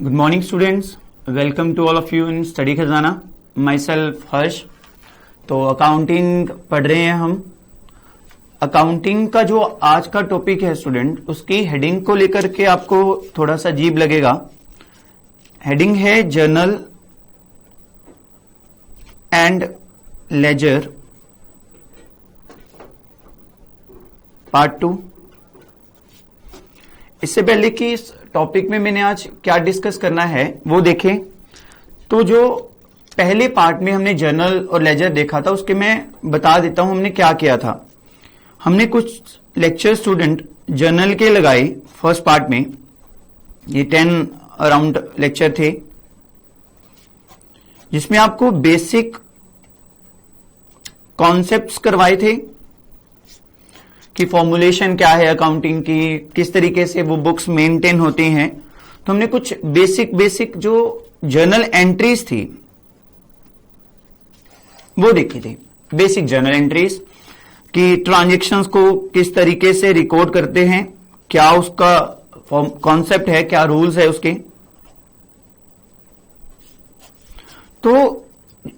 Good morning students, welcome to all of you in Study खजाना. Myself हर्ष. तो accounting पढ़ रहे हैं हम. अकाउंटिंग का जो आज का टॉपिक है स्टूडेंट, उसकी हेडिंग को लेकर के आपको थोड़ा सा अजीब लगेगा. हेडिंग है जर्नल एंड लेजर पार्ट 2. इससे पहले कि इस टॉपिक में मैंने आज क्या डिस्कस करना है वो देखें, तो जो पहले पार्ट में हमने जर्नल और लेजर देखा था उसके मैं बता देता हूं हमने क्या किया था. हमने कुछ लेक्चर स्टूडेंट जर्नल के लगाए फर्स्ट पार्ट में. ये 10 अराउंड लेक्चर थे जिसमें आपको बेसिक कॉन्सेप्ट्स करवाए थे कि फॉर्मुलेशन क्या है अकाउंटिंग की, किस तरीके से वो बुक्स मेंटेन होती हैं. तो हमने कुछ बेसिक जो जर्नल एंट्रीज थी वो देखी थी. बेसिक जर्नल एंट्रीज कि ट्रांजैक्शंस को किस तरीके से रिकॉर्ड करते हैं, क्या उसका कॉन्सेप्ट है, क्या रूल्स है उसके. तो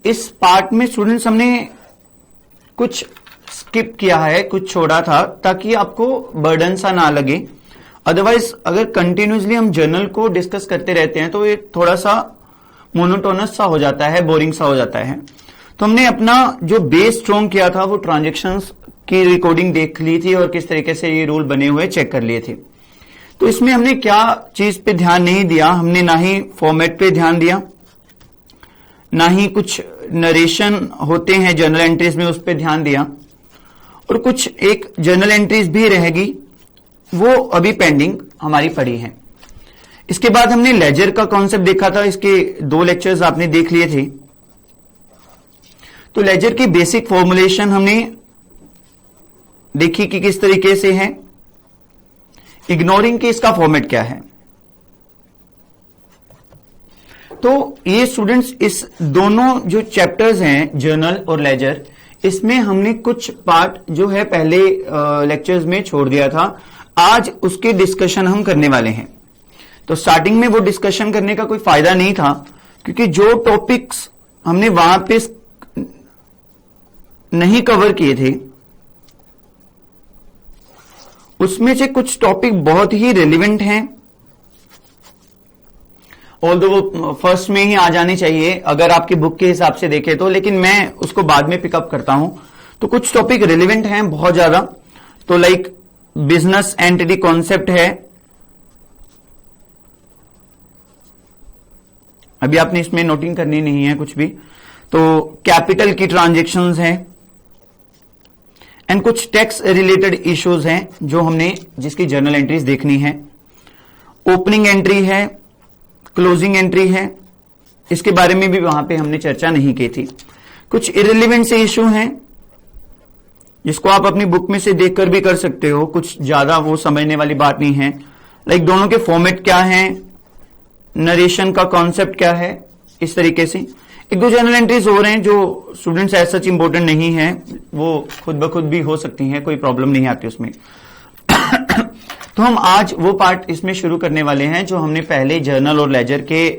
इस पार्ट में स्टूडेंट्स हमने कुछ स्किप किया है, कुछ छोड़ा था ताकि आपको बर्डन सा ना लगे. अदरवाइज अगर कंटिन्यूसली हम जर्नल को डिस्कस करते रहते हैं तो ये थोड़ा सा मोनोटोनस सा हो जाता है, बोरिंग सा हो जाता है. तो हमने अपना जो बेस स्ट्रॉन्ग किया था वो ट्रांजैक्शंस की रिकॉर्डिंग देख ली थी और किस तरीके से ये रूल बने हुए चेक कर लिए थे. तो इसमें हमने क्या चीज पे ध्यान नहीं दिया, हमने ना ही फॉर्मेट पे ध्यान दिया, ना ही कुछ नरेशन होते हैं जर्नल एंट्रीज में उस पर ध्यान दिया, और कुछ एक जर्नल एंट्रीज भी रहेगी वो अभी पेंडिंग हमारी पड़ी है. इसके बाद हमने लेजर का कॉन्सेप्ट देखा था, इसके 2 लेक्चर्स आपने देख लिए थे. तो लेजर की बेसिक फॉर्मुलेशन हमने देखी कि किस तरीके से है, इग्नोरिंग कि इसका फॉर्मेट क्या है. तो ये स्टूडेंट्स इस दोनों जो चैप्टर्स हैं जर्नल और लेजर, इसमें हमने कुछ पार्ट जो है पहले लेक्चर्स में छोड़ दिया था. आज उसके डिस्कशन हम करने वाले हैं. तो स्टार्टिंग में वो डिस्कशन करने का कोई फायदा नहीं था क्योंकि जो टॉपिक्स हमने वहां पे नहीं कवर किए थे उसमें से कुछ टॉपिक बहुत ही रेलिवेंट हैं. ऑल्दो वो फर्स्ट में ही आ जानी चाहिए अगर आपकी बुक के हिसाब से देखें तो, लेकिन मैं उसको बाद में पिकअप करता हूं. तो कुछ टॉपिक रेलिवेंट हैं बहुत ज्यादा. तो लाइक बिजनेस एंटिटी कॉन्सेप्ट है, अभी आपने इसमें नोटिंग करनी नहीं है कुछ भी. तो कैपिटल की ट्रांजैक्शंस हैं एंड कुछ टैक्स रिलेटेड इश्यूज हैं जो हमने जिसकी जर्नल एंट्रीज देखनी है. ओपनिंग एंट्री है, क्लोजिंग एंट्री है, इसके बारे में भी वहां पे हमने चर्चा नहीं की थी. कुछ इररिलेवेंट से इश्यू हैं जिसको आप अपनी बुक में से देखकर भी कर सकते हो, कुछ ज्यादा वो समझने वाली बात नहीं है. लाइक दोनों के फॉर्मेट क्या है, नरेशन का कॉन्सेप्ट क्या है, इस तरीके से. 1-2 जर्नल एंट्रीज हो रहे हैं जो स्टूडेंट्स एज सच इंपॉर्टेंट नहीं है, वो खुद ब खुद भी हो सकती हैं, कोई प्रॉब्लम नहीं आती उसमें. तो हम आज वो पार्ट इसमें शुरू करने वाले हैं जो हमने पहले जर्नल और लेजर के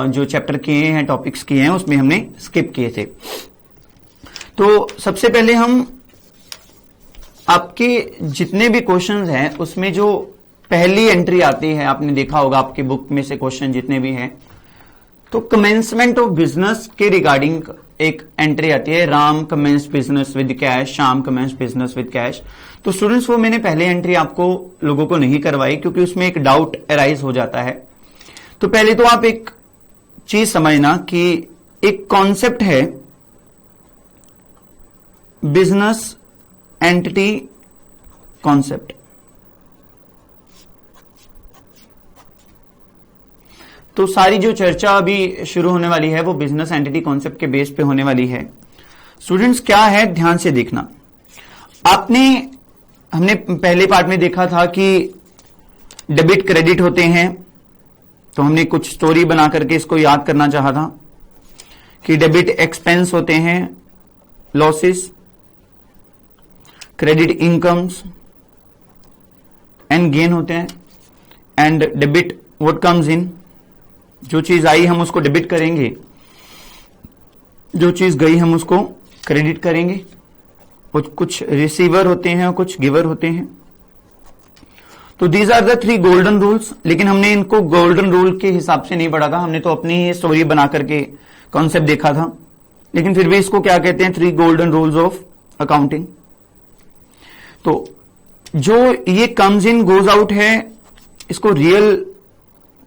जो चैप्टर किए हैं, टॉपिक्स किए हैं, उसमें हमने स्किप किए थे. तो सबसे पहले हम आपके जितने भी क्वेश्चंस हैं उसमें जो पहली एंट्री आती है, आपने देखा होगा आपकी बुक में से क्वेश्चन जितने भी हैं, तो कमेंसमेंट ऑफ बिजनेस के रिगार्डिंग एक एंट्री आती है, Ram commence business with cash, Shyam commence business with cash. तो स्टूडेंट्स वो मैंने पहले एंट्री आपको लोगों को नहीं करवाई क्योंकि उसमें एक डाउट अराइज हो जाता है. तो पहले तो आप एक चीज समझना कि एक कॉन्सेप्ट है बिजनेस एंटिटी कॉन्सेप्ट. तो सारी जो चर्चा अभी शुरू होने वाली है वो बिजनेस एंटिटी कॉन्सेप्ट के बेस पे होने वाली है. स्टूडेंट्स क्या है ध्यान से देखना. हमने पहले पार्ट में देखा था कि डेबिट क्रेडिट होते हैं, तो हमने कुछ स्टोरी बना करके इसको याद करना चाहा था कि डेबिट एक्सपेंस होते हैं, losses, credit incomes and gain होते हैं, and debit what comes in जो चीज आई हम उसको डेबिट करेंगे, जो चीज गई हम उसको क्रेडिट करेंगे। कुछ रिसीवर होते हैं और कुछ गिवर होते हैं। तो these are the 3 golden rules. लेकिन हमने इनको गोल्डन रूल के हिसाब से नहीं पढ़ा था, हमने तो अपनी ही स्टोरी बना करके कॉन्सेप्ट देखा था। लेकिन फिर भी इसको क्या कहते हैं, 3 गोल्डन रूल्स ऑफ अकाउंटिंग। तो जो ये कम्स इन गोज आउट है, इसको रियल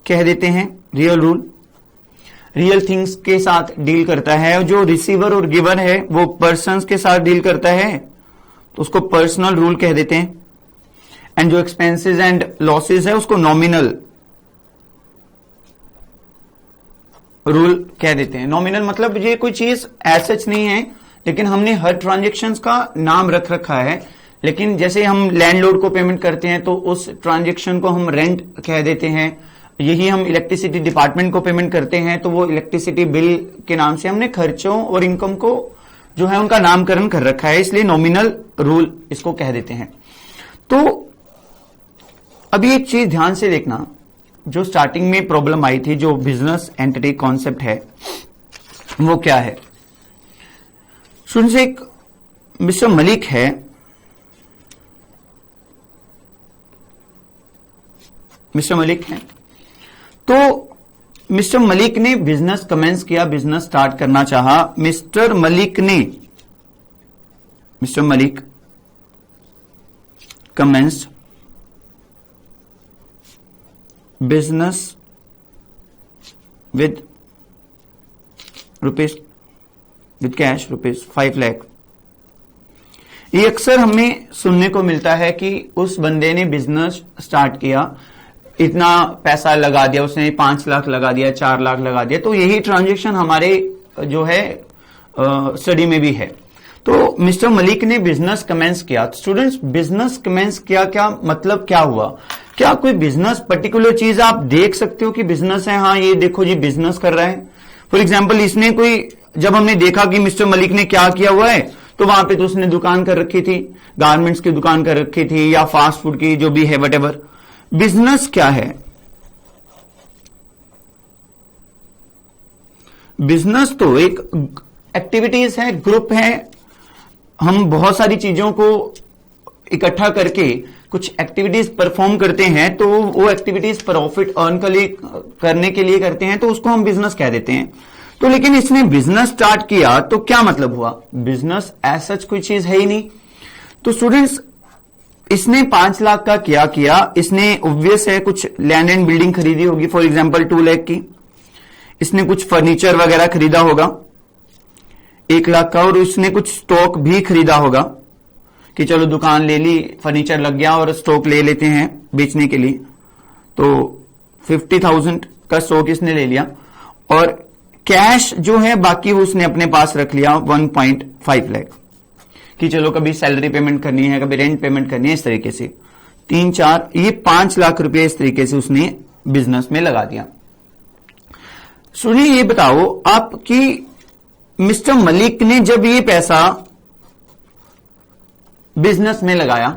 कह देते हैं, रियल रूल। रियल थिंग्स के साथ डील करता है। जो रिसीवर और गिवर है वो पर्सन्स के साथ डील करता है, तो उसको पर्सनल रूल कह देते हैं। एंड जो एक्सपेंसेस एंड लॉसेस है उसको नॉमिनल रूल कह देते हैं। नॉमिनल मतलब ये कोई चीज एज नहीं है, लेकिन हमने हर ट्रांजेक्शन्स का नाम रख रखा है। लेकिन जैसे हम लैंडलॉर्ड को पेमेंट करते हैं तो उस ट्रांजेक्शन को हम रेंट कह देते हैं। यही हम इलेक्ट्रिसिटी डिपार्टमेंट को पेमेंट करते हैं तो वो इलेक्ट्रिसिटी बिल के नाम से हमने खर्चों और इनकम को जो है उनका नामकरण कर रखा है, इसलिए नॉमिनल रूल इसको कह देते हैं। तो अभी एक चीज ध्यान से देखना, जो स्टार्टिंग में प्रॉब्लम आई थी, जो बिजनेस एंटिटी कॉन्सेप्ट है वो क्या है। सुन से एक मिस्टर मलिक है, मिस्टर मलिक है, तो मिस्टर मलिक ने बिजनेस कमेंस किया, बिजनेस स्टार्ट करना चाहा। Mister Malik commenced business with cash rupees 5 lakh. ये अक्सर हमें सुनने को मिलता है कि उस बंदे ने बिजनेस स्टार्ट किया, इतना पैसा लगा दिया उसने, 5 लाख लगा दिया, 4 लाख लगा दिया। तो यही ट्रांजैक्शन हमारे जो है स्टडी में भी है। तो मिस्टर मलिक ने बिजनेस कमेंस किया। स्टूडेंट्स, बिजनेस कमेंस किया, क्या मतलब क्या हुआ? क्या कोई बिजनेस पर्टिकुलर चीज आप देख सकते हो कि बिजनेस है, हाँ ये देखो जी बिजनेस कर रहा है। फॉर एग्जाम्पल, इसने कोई, जब हमने देखा कि मिस्टर मलिक ने क्या किया हुआ है, तो वहां पे तो उसने दुकान कर रखी थी, गारमेंट्स की दुकान कर रखी थी या फास्ट फूड की, जो भी है वटेवर। बिजनेस क्या है? बिजनेस तो एक एक्टिविटीज है, ग्रुप है। हम बहुत सारी चीजों को इकट्ठा करके कुछ एक्टिविटीज परफॉर्म करते हैं, तो वो एक्टिविटीज प्रॉफिट अर्न करने के लिए करते हैं, तो उसको हम बिजनेस कह देते हैं। तो लेकिन इसने बिजनेस स्टार्ट किया तो क्या मतलब हुआ? बिजनेस एज सच कोई चीज है ही नहीं। तो स्टूडेंट्स, इसने 5 लाख का किया, इसने ऑब्वियस है कुछ लैंड एंड बिल्डिंग खरीदी होगी, फॉर एग्जांपल 2 लाख की। इसने कुछ फर्नीचर वगैरह खरीदा होगा 1 लाख का, और इसने कुछ स्टॉक भी खरीदा होगा कि चलो दुकान ले ली, फर्नीचर लग गया और स्टॉक ले लेते हैं बेचने के लिए। तो 50,000 का स्टॉक इसने ले लिया, और कैश जो है बाकी वो उसने अपने पास रख लिया 1.5 लाख कि चलो कभी सैलरी पेमेंट करनी है, कभी रेंट पेमेंट करनी है, इस तरीके से 3-4, ये 5 लाख रुपए इस तरीके से उसने बिजनेस में लगा दिया। सुनिए, ये बताओ आप कि मिस्टर मलिक ने जब ये पैसा बिजनेस में लगाया,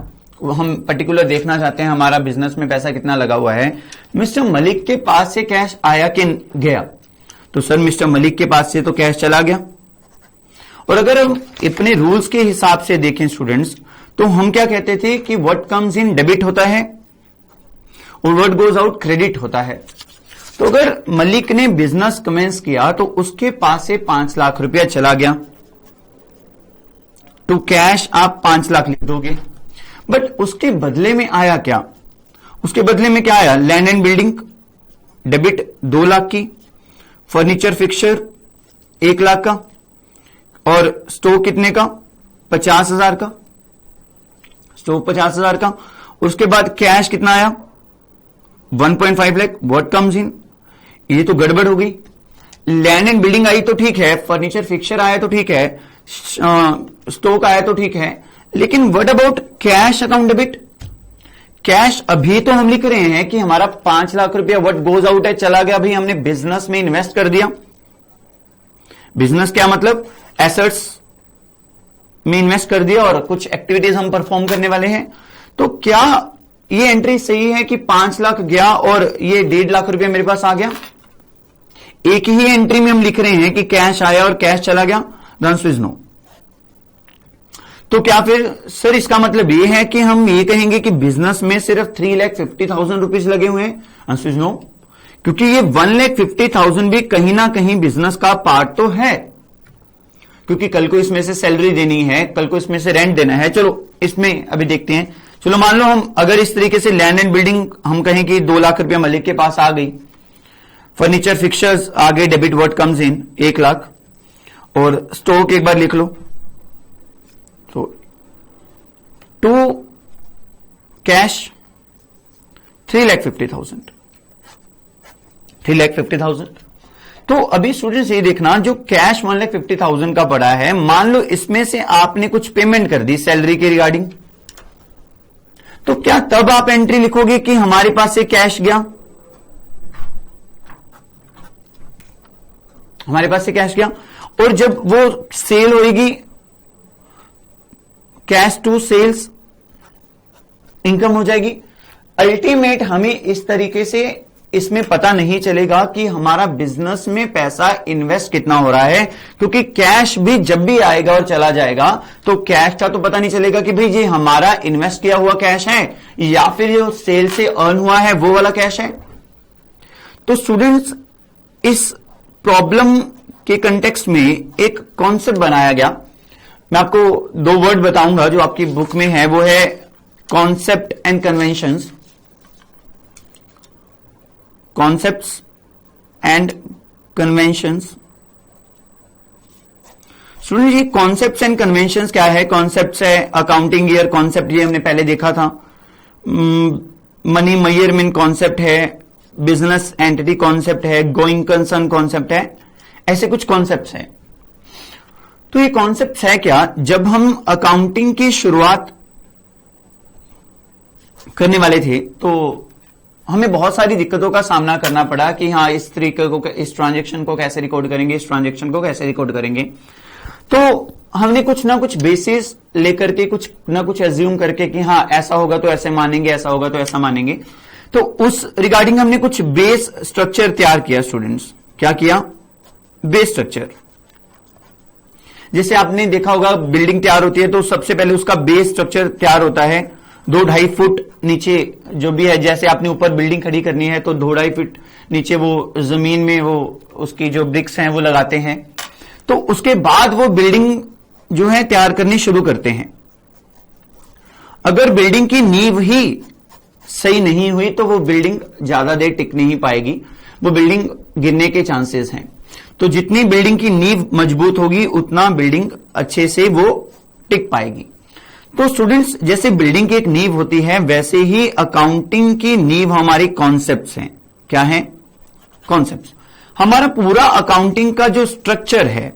हम पर्टिकुलर देखना चाहते हैं हमारा बिजनेस में पैसा कितना लगा हुआ है, मिस्टर मलिक के पास से कैश आया कि गया? तो सर मिस्टर मलिक के पास से तो कैश चला गया। और अगर हम अपने रूल्स के हिसाब से देखें स्टूडेंट्स, तो हम क्या कहते थे कि व्हाट कम्स इन डेबिट होता है और व्हाट गोज आउट क्रेडिट होता है। तो अगर मलिक ने बिजनेस कमेंस किया तो उसके पास से 5 लाख रुपया चला गया, तो कैश आप 5 लाख लिख दोगे। बट उसके बदले में आया क्या? उसके बदले में क्या आया? Land and building debit 2 lakh की, फर्नीचर फिक्सचर 1 लाख का, और स्टॉक कितने का? 50,000 का। स्टॉक 50,000 का। उसके बाद कैश कितना आया? 1.5 लाख। What comes in? ये तो गड़बड़ हो गई। लैंड एंड बिल्डिंग आई तो ठीक है, फर्नीचर फिक्सचर आया तो ठीक है, स्टॉक आया तो ठीक है, लेकिन what about cash account debit? Cash अभी तो हम लिख रहे हैं कि हमारा 5 लाख रुपया व्हाट गोज आउट है, चला गया, भाई हमने बिजनेस में इन्वेस्ट कर दिया। बिजनेस क्या मतलब? एसेट्स में इन्वेस्ट कर दिया और कुछ एक्टिविटीज हम परफॉर्म करने वाले हैं। तो क्या ये एंट्री सही है कि 5 लाख गया और ये 1.5 लाख रुपया मेरे पास आ गया? एक ही एंट्री में हम लिख रहे हैं कि कैश आया और कैश चला गया, द आंसर इज नो। तो क्या फिर सर इसका मतलब ये है कि हम ये कहेंगे कि बिजनेस में सिर्फ 3,50,000 रुपीज लगे हुए हैं? आंसर इज नो, क्योंकि ये 1,50,000 भी कहीं ना कहीं बिजनेस का पार्ट तो है, क्योंकि कल को इसमें से सैलरी देनी है, कल को इसमें से रेंट देना है। चलो इसमें अभी देखते हैं। चलो मान लो हम अगर इस तरीके से लैंड एंड बिल्डिंग हम कहें कि 2 लाख रुपया मलिक के पास आ गई, फर्नीचर फिक्सर्स आ गए, debit word comes in 1 lakh, और स्टॉक एक बार लिख लो। तो टू कैश 3,50,000, 3,50,000। तो अभी स्टूडेंट्स ये देखना, जो कैश 1,50,000 का पड़ा है, मान लो इसमें से आपने कुछ पेमेंट कर दी सैलरी के रिगार्डिंग, तो क्या तब आप एंट्री लिखोगे कि हमारे पास से कैश गया, हमारे पास से कैश गया, और जब वो सेल होगी, कैश टू सेल्स इनकम हो जाएगी। अल्टीमेट हमें इस तरीके से इसमें पता नहीं चलेगा कि हमारा बिजनेस में पैसा इन्वेस्ट कितना हो रहा है, क्योंकि कैश भी जब भी आएगा और चला जाएगा तो कैश का तो पता नहीं चलेगा कि भाई ये हमारा इन्वेस्ट किया हुआ कैश है या फिर जो सेल से अर्न हुआ है वो वाला कैश है। तो स्टूडेंट्स, इस प्रॉब्लम के कंटेक्स्ट में एक कॉन्सेप्ट बनाया गया। मैं आपको 2 वर्ड बताऊंगा जो आपकी बुक में है, वो है concept and conventions, concepts and conventions. Student जी, कॉन्सेप्ट्स एंड कन्वेंशंस क्या है? कॉन्सेप्ट्स है अकाउंटिंग ईयर कॉन्सेप्ट, ये हमने पहले देखा था। मनी मेजरमेंट कॉन्सेप्ट है, बिजनेस एंटिटी कॉन्सेप्ट है, गोइंग कंसर्न कॉन्सेप्ट है, ऐसे कुछ कॉन्सेप्ट्स हैं। तो ये कॉन्सेप्ट्स है क्या? जब हम अकाउंटिंग की शुरुआत करने वाले थे तो हमें बहुत सारी दिक्कतों का सामना करना पड़ा कि हाँ, इस तरीके को, इस ट्रांजैक्शन को कैसे रिकॉर्ड करेंगे, इस ट्रांजैक्शन को कैसे रिकॉर्ड करेंगे। तो हमने कुछ ना कुछ बेसिस लेकर के, कुछ ना कुछ एज्यूम करके कि हाँ ऐसा होगा तो ऐसे मानेंगे, ऐसा होगा तो ऐसा मानेंगे। तो उस रिगार्डिंग हमने कुछ बेस स्ट्रक्चर तैयार किया। स्टूडेंट्स, क्या किया? Base structure. जैसे आपने देखा होगा बिल्डिंग तैयार होती है तो सबसे पहले उसका बेस स्ट्रक्चर तैयार होता है। 2-2.5 फुट नीचे जो भी है, जैसे आपने ऊपर बिल्डिंग खड़ी करनी है तो 2-2.5 फुट नीचे वो जमीन में वो उसकी जो ब्रिक्स हैं वो लगाते हैं। तो उसके बाद वो बिल्डिंग जो है तैयार करनी शुरू करते हैं। अगर बिल्डिंग की नींव ही सही नहीं हुई तो वो बिल्डिंग ज्यादा देर टिक नहीं पाएगी, वो बिल्डिंग गिरने के चांसेस हैं। तो जितनी बिल्डिंग की नींव मजबूत होगी उतना बिल्डिंग अच्छे से वो टिक पाएगी। तो स्टूडेंट्स, जैसे बिल्डिंग की एक नींव होती है, वैसे ही अकाउंटिंग की नींव हमारी कॉन्सेप्ट्स हैं। क्या है? कॉन्सेप्ट्स। हमारा पूरा अकाउंटिंग का जो स्ट्रक्चर है,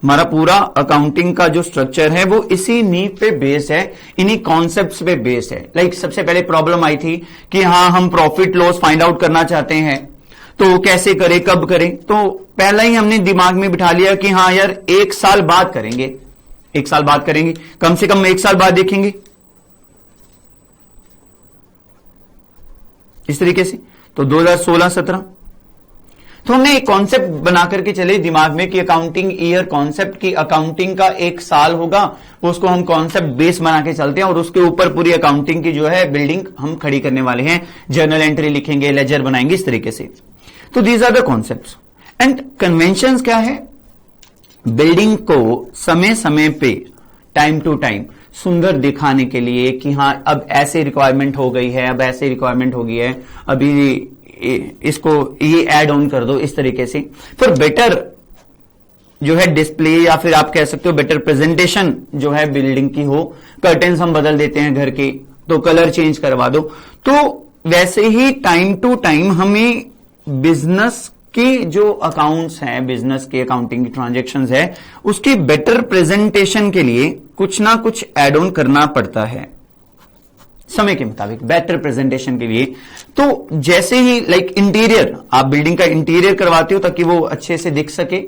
हमारा पूरा अकाउंटिंग का जो स्ट्रक्चर है वो इसी नींव पे बेस है, इन्हीं कॉन्सेप्ट्स पे बेस है। लाइक सबसे पहले प्रॉब्लम आई थी कि हाँ, हम प्रॉफिट लॉस फाइंड आउट करना चाहते हैं, तो कैसे करें, कब करें। तो पहला ही हमने दिमाग में बिठा लिया कि हाँ यार 1 साल बाद करेंगे, 1 साल बाद करेंगे, कम से कम 1 साल बाद देखेंगे, इस तरीके से। तो 2016-17 तो हमने एक कॉन्सेप्ट बना करके चले दिमाग में कि अकाउंटिंग ईयर कॉन्सेप्ट की अकाउंटिंग का 1 साल होगा, उसको हम कॉन्सेप्ट बेस बना के चलते हैं और उसके ऊपर पूरी अकाउंटिंग की जो है बिल्डिंग हम खड़ी करने वाले हैं। जर्नल एंट्री लिखेंगे, लेजर बनाएंगे, इस तरीके से। तो these are the concepts and conventions. क्या है? बिल्डिंग को समय समय पे, टाइम टू टाइम सुंदर दिखाने के लिए कि हाँ अब ऐसे रिक्वायरमेंट हो गई है, अब ऐसे रिक्वायरमेंट हो गई है, अभी इसको ये ऐड ऑन कर दो, इस तरीके से। फिर बेटर जो है डिस्प्ले या फिर आप कह सकते हो बेटर प्रेजेंटेशन जो है बिल्डिंग की हो। कर्टेन्स हम बदल देते हैं घर के, तो कलर चेंज करवा दो। तो वैसे ही टाइम टू टाइम हमें बिजनेस की जो अकाउंट्स हैं, बिजनेस के अकाउंटिंग की ट्रांजैक्शंस है, उसकी बेटर प्रेजेंटेशन के लिए कुछ ना कुछ ऐड ऑन करना पड़ता है समय के मुताबिक, बेटर प्रेजेंटेशन के लिए। तो जैसे ही लाइक इंटीरियर, आप बिल्डिंग का इंटीरियर करवाते हो ताकि वो अच्छे से दिख सके,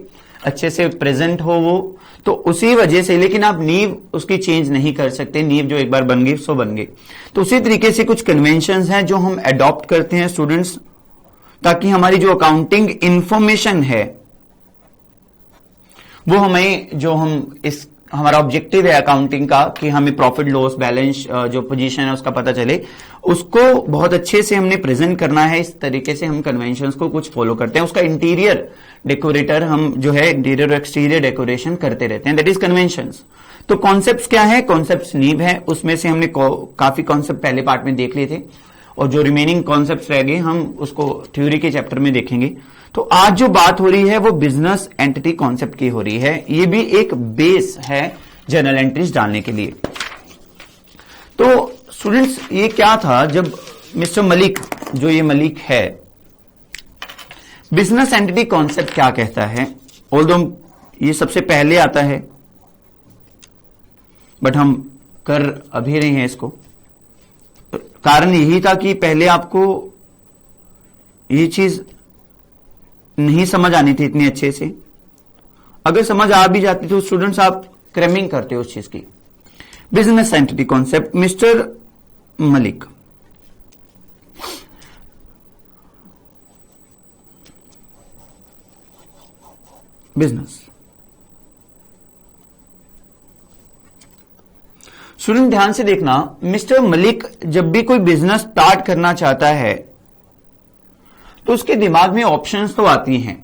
अच्छे से प्रेजेंट हो वो, तो उसी वजह से। लेकिन आप नींव उसकी चेंज नहीं कर सकते, नींव जो एक बार बन गई सो बन गई। तो उसी तरीके से कुछ कन्वेंशंस हैं जो हम अडॉप्ट करते हैं स्टूडेंट्स, ताकि हमारी जो अकाउंटिंग इंफॉर्मेशन है वो हमें, जो हम इस हमारा ऑब्जेक्टिव है अकाउंटिंग का कि हमें प्रॉफिट लॉस बैलेंस जो पोजीशन है उसका पता चले, उसको बहुत अच्छे से हमने प्रेजेंट करना है। इस तरीके से हम कन्वेंशंस को कुछ फॉलो करते हैं। उसका इंटीरियर डेकोरेटर हम जो है इंटीरियर और एक्सटीरियर डेकोरेशन करते रहते हैं, दैट इज कन्वेंशंस। तो कॉन्सेप्ट्स क्या है, कॉन्सेप्ट्स नींव है, उसमें से हमने काफी कॉन्सेप्ट पहले पार्ट में देख लिए थे और जो रिमेनिंग कॉन्सेप्ट्स रह गए हम उसको थ्योरी के चैप्टर में देखेंगे। तो आज जो बात हो रही है वो बिजनेस एंटिटी कॉन्सेप्ट की हो रही है। ये भी एक बेस है जर्नल एंट्रीज डालने के लिए। तो स्टूडेंट्स ये क्या था, जब मिस्टर मलिक, जो ये मलिक है, बिजनेस एंटिटी कॉन्सेप्ट क्या कहता है, ऑल्दो ये सबसे पहले आता है बट हम कर अभी रहे हैं इसको। कारण यही था कि पहले आपको ये चीज नहीं समझ आनी थी इतनी अच्छे से। अगर समझ आ भी जाती तो स्टूडेंट्स आप क्रैमिंग करते हो उस चीज की। Business entity concept, mister Malik business. Student ध्यान से देखना, मिस्टर मलिक जब भी कोई बिजनेस स्टार्ट करना चाहता है तो उसके दिमाग में ऑप्शंस तो आती हैं।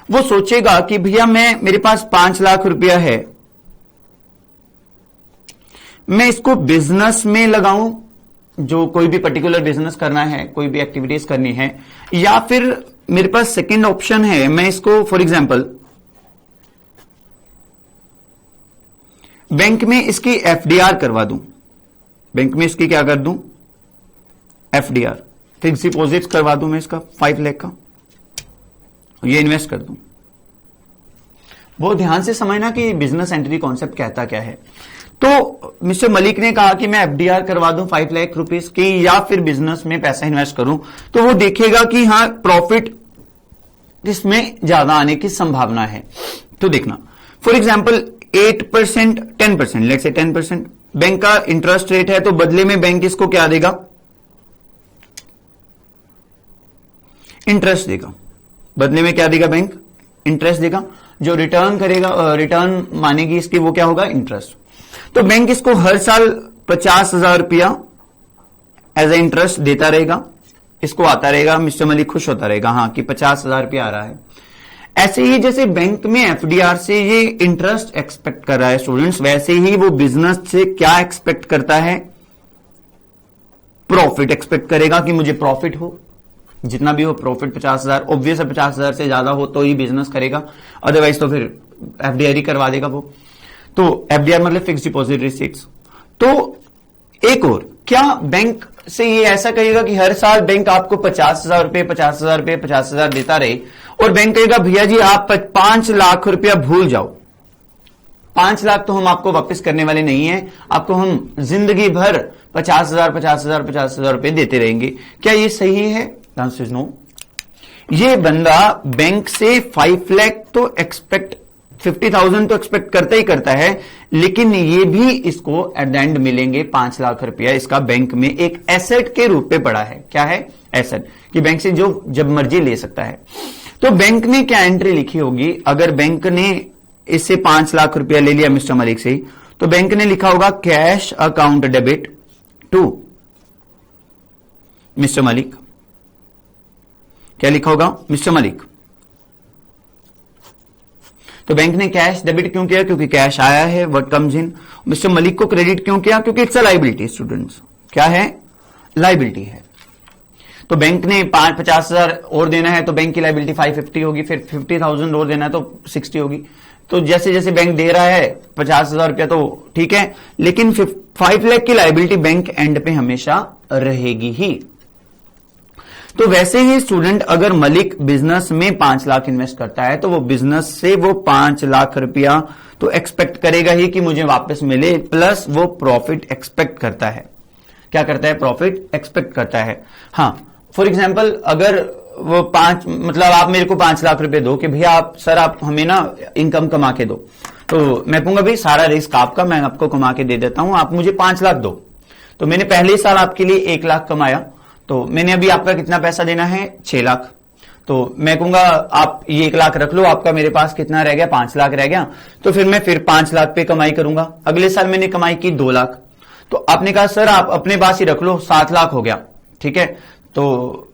वो सोचेगा कि भैया मेरे पास 5 लाख रुपया है, मैं इसको बिजनेस में लगाऊं, जो कोई भी पर्टिकुलर बिजनेस करना है, कोई भी एक्टिविटीज करनी है, या फिर मेरे पास सेकंड ऑप्शन है, मैं इसको फॉर एग्जांपल बैंक में इसकी एफडीआर करवा दूं। बैंक में इसकी क्या कर दूं, एफडीआर, फिक्स डिपॉजिट्स करवा दूं मैं इसका 5 लाख का, ये इन्वेस्ट कर दूं। बहुत ध्यान से समझना कि बिजनेस एंटिटी कॉन्सेप्ट कहता क्या है। तो मिस्टर मलिक ने कहा कि मैं एफडीआर करवा दूं 5 लाख रुपीस की, या फिर बिजनेस में पैसा इन्वेस्ट करूं, तो वो देखेगा कि हाँ प्रॉफिट किसमें ज्यादा आने की संभावना है। तो देखना for example 8%, 10%, let's say 10% bank का इंटरेस्ट रेट है, तो बदले में बैंक इसको क्या देगा, इंटरेस्ट देगा। बदले में क्या देगा बैंक, इंटरेस्ट देगा। जो रिटर्न करेगा, रिटर्न मानेगी इसकी, वो क्या होगा, इंटरेस्ट। तो बैंक इसको हर साल 50,000 रुपया एज ए इंटरेस्ट देता रहेगा, इसको आता रहेगा, मिस्टर मलिक खुश होता रहेगा हाँ कि 50,000 रुपया आ रहा है। ऐसे ही जैसे बैंक में एफडीआर से ये इंटरेस्ट एक्सपेक्ट कर रहा है स्टूडेंट्स, वैसे ही वो बिजनेस से क्या एक्सपेक्ट करता है, प्रॉफिट एक्सपेक्ट करेगा कि मुझे प्रॉफिट हो, जितना भी हो प्रॉफिट 50,000, ऑब्वियस है 50,000 से ज्यादा हो तो ही बिजनेस करेगा, अदरवाइज तो फिर एफडीआर ही करवा देगा वो। तो एफडीआर मतलब फिक्स डिपॉजिट रिसीट्स। तो एक और क्या बैंक से ये ऐसा कहेगा कि हर साल बैंक आपको 50,000 रुपए 50,000 रुपए 50,000 देता रहे, और बैंक कहेगा भैया जी आप 5 लाख रुपया भूल जाओ, 5 लाख तो हम आपको वापस करने वाले नहीं है, आपको हम जिंदगी भर 50,000 50,000 50,000 रुपए देते रहेंगे। क्या ये सही है, आंसर इज नो। ये बंदा बैंक से 5 लाख तो एक्सपेक्ट, 50,000 तो एक्सपेक्ट करता ही करता है, लेकिन ये भी इसको एट द एंड मिलेंगे 5 लाख रुपया, इसका बैंक में एक एसेट के रूप में पड़ा है। क्या है, एसेट, कि बैंक से जो जब मर्जी ले सकता है। तो बैंक ने क्या एंट्री लिखी होगी, अगर बैंक ने इससे 5 लाख रुपया ले लिया मिस्टर मलिक से, तो बैंक ने लिखा होगा cash account debit to mister Malik. क्या लिखा होगा, मिस्टर मलिक। तो बैंक ने कैश डेबिट क्यों किया, क्योंकि कैश आया है, what comes in. Mister Malik को क्रेडिट क्यों किया, क्योंकि इट्स अ लायबिलिटी स्टूडेंट्स। क्या है, लायबिलिटी है। तो बैंक ने 50,000 और देना है तो बैंक की लायबिलिटी 550 होगी, फिर 50,000 और देना है तो 60 होगी। तो जैसे जैसे बैंक दे रहा है 50,000 रुपया तो ठीक है, लेकिन 5 लाख की लायबिलिटी बैंक एंड पे हमेशा रहेगी ही। तो वैसे ही स्टूडेंट अगर मलिक बिजनेस में 5 लाख इन्वेस्ट करता है तो वो बिजनेस से वो 5 लाख रुपया तो एक्सपेक्ट करेगा ही कि मुझे वापस मिले, प्लस वो प्रॉफिट एक्सपेक्ट करता है। क्या करता है, प्रॉफिट एक्सपेक्ट करता है। हाँ फॉर एग्जाम्पल अगर वो 5, मतलब आप मेरे को 5 लाख रुपए दो कि भैया आप सर आप हमें ना इनकम कमा के दो, तो मैं कहूंगा भाई सारा रिस्क आपका, मैं आपको कमा के दे देता हूं, आप मुझे 5 लाख दो। तो मैंने पहले साल आपके लिए 1 लाख कमाया, तो मैंने अभी आपका कितना पैसा देना है, 6 लाख। तो मैं कहूंगा आप ये 1 लाख रख लो, आपका मेरे पास कितना रह गया, 5 लाख रह गया, तो फिर मैं 5 लाख पे कमाई करूंगा। अगले साल मैंने कमाई की 2 लाख, तो आपने कहा सर आप अपने पास ही रख लो, 7 लाख हो गया, ठीक है। तो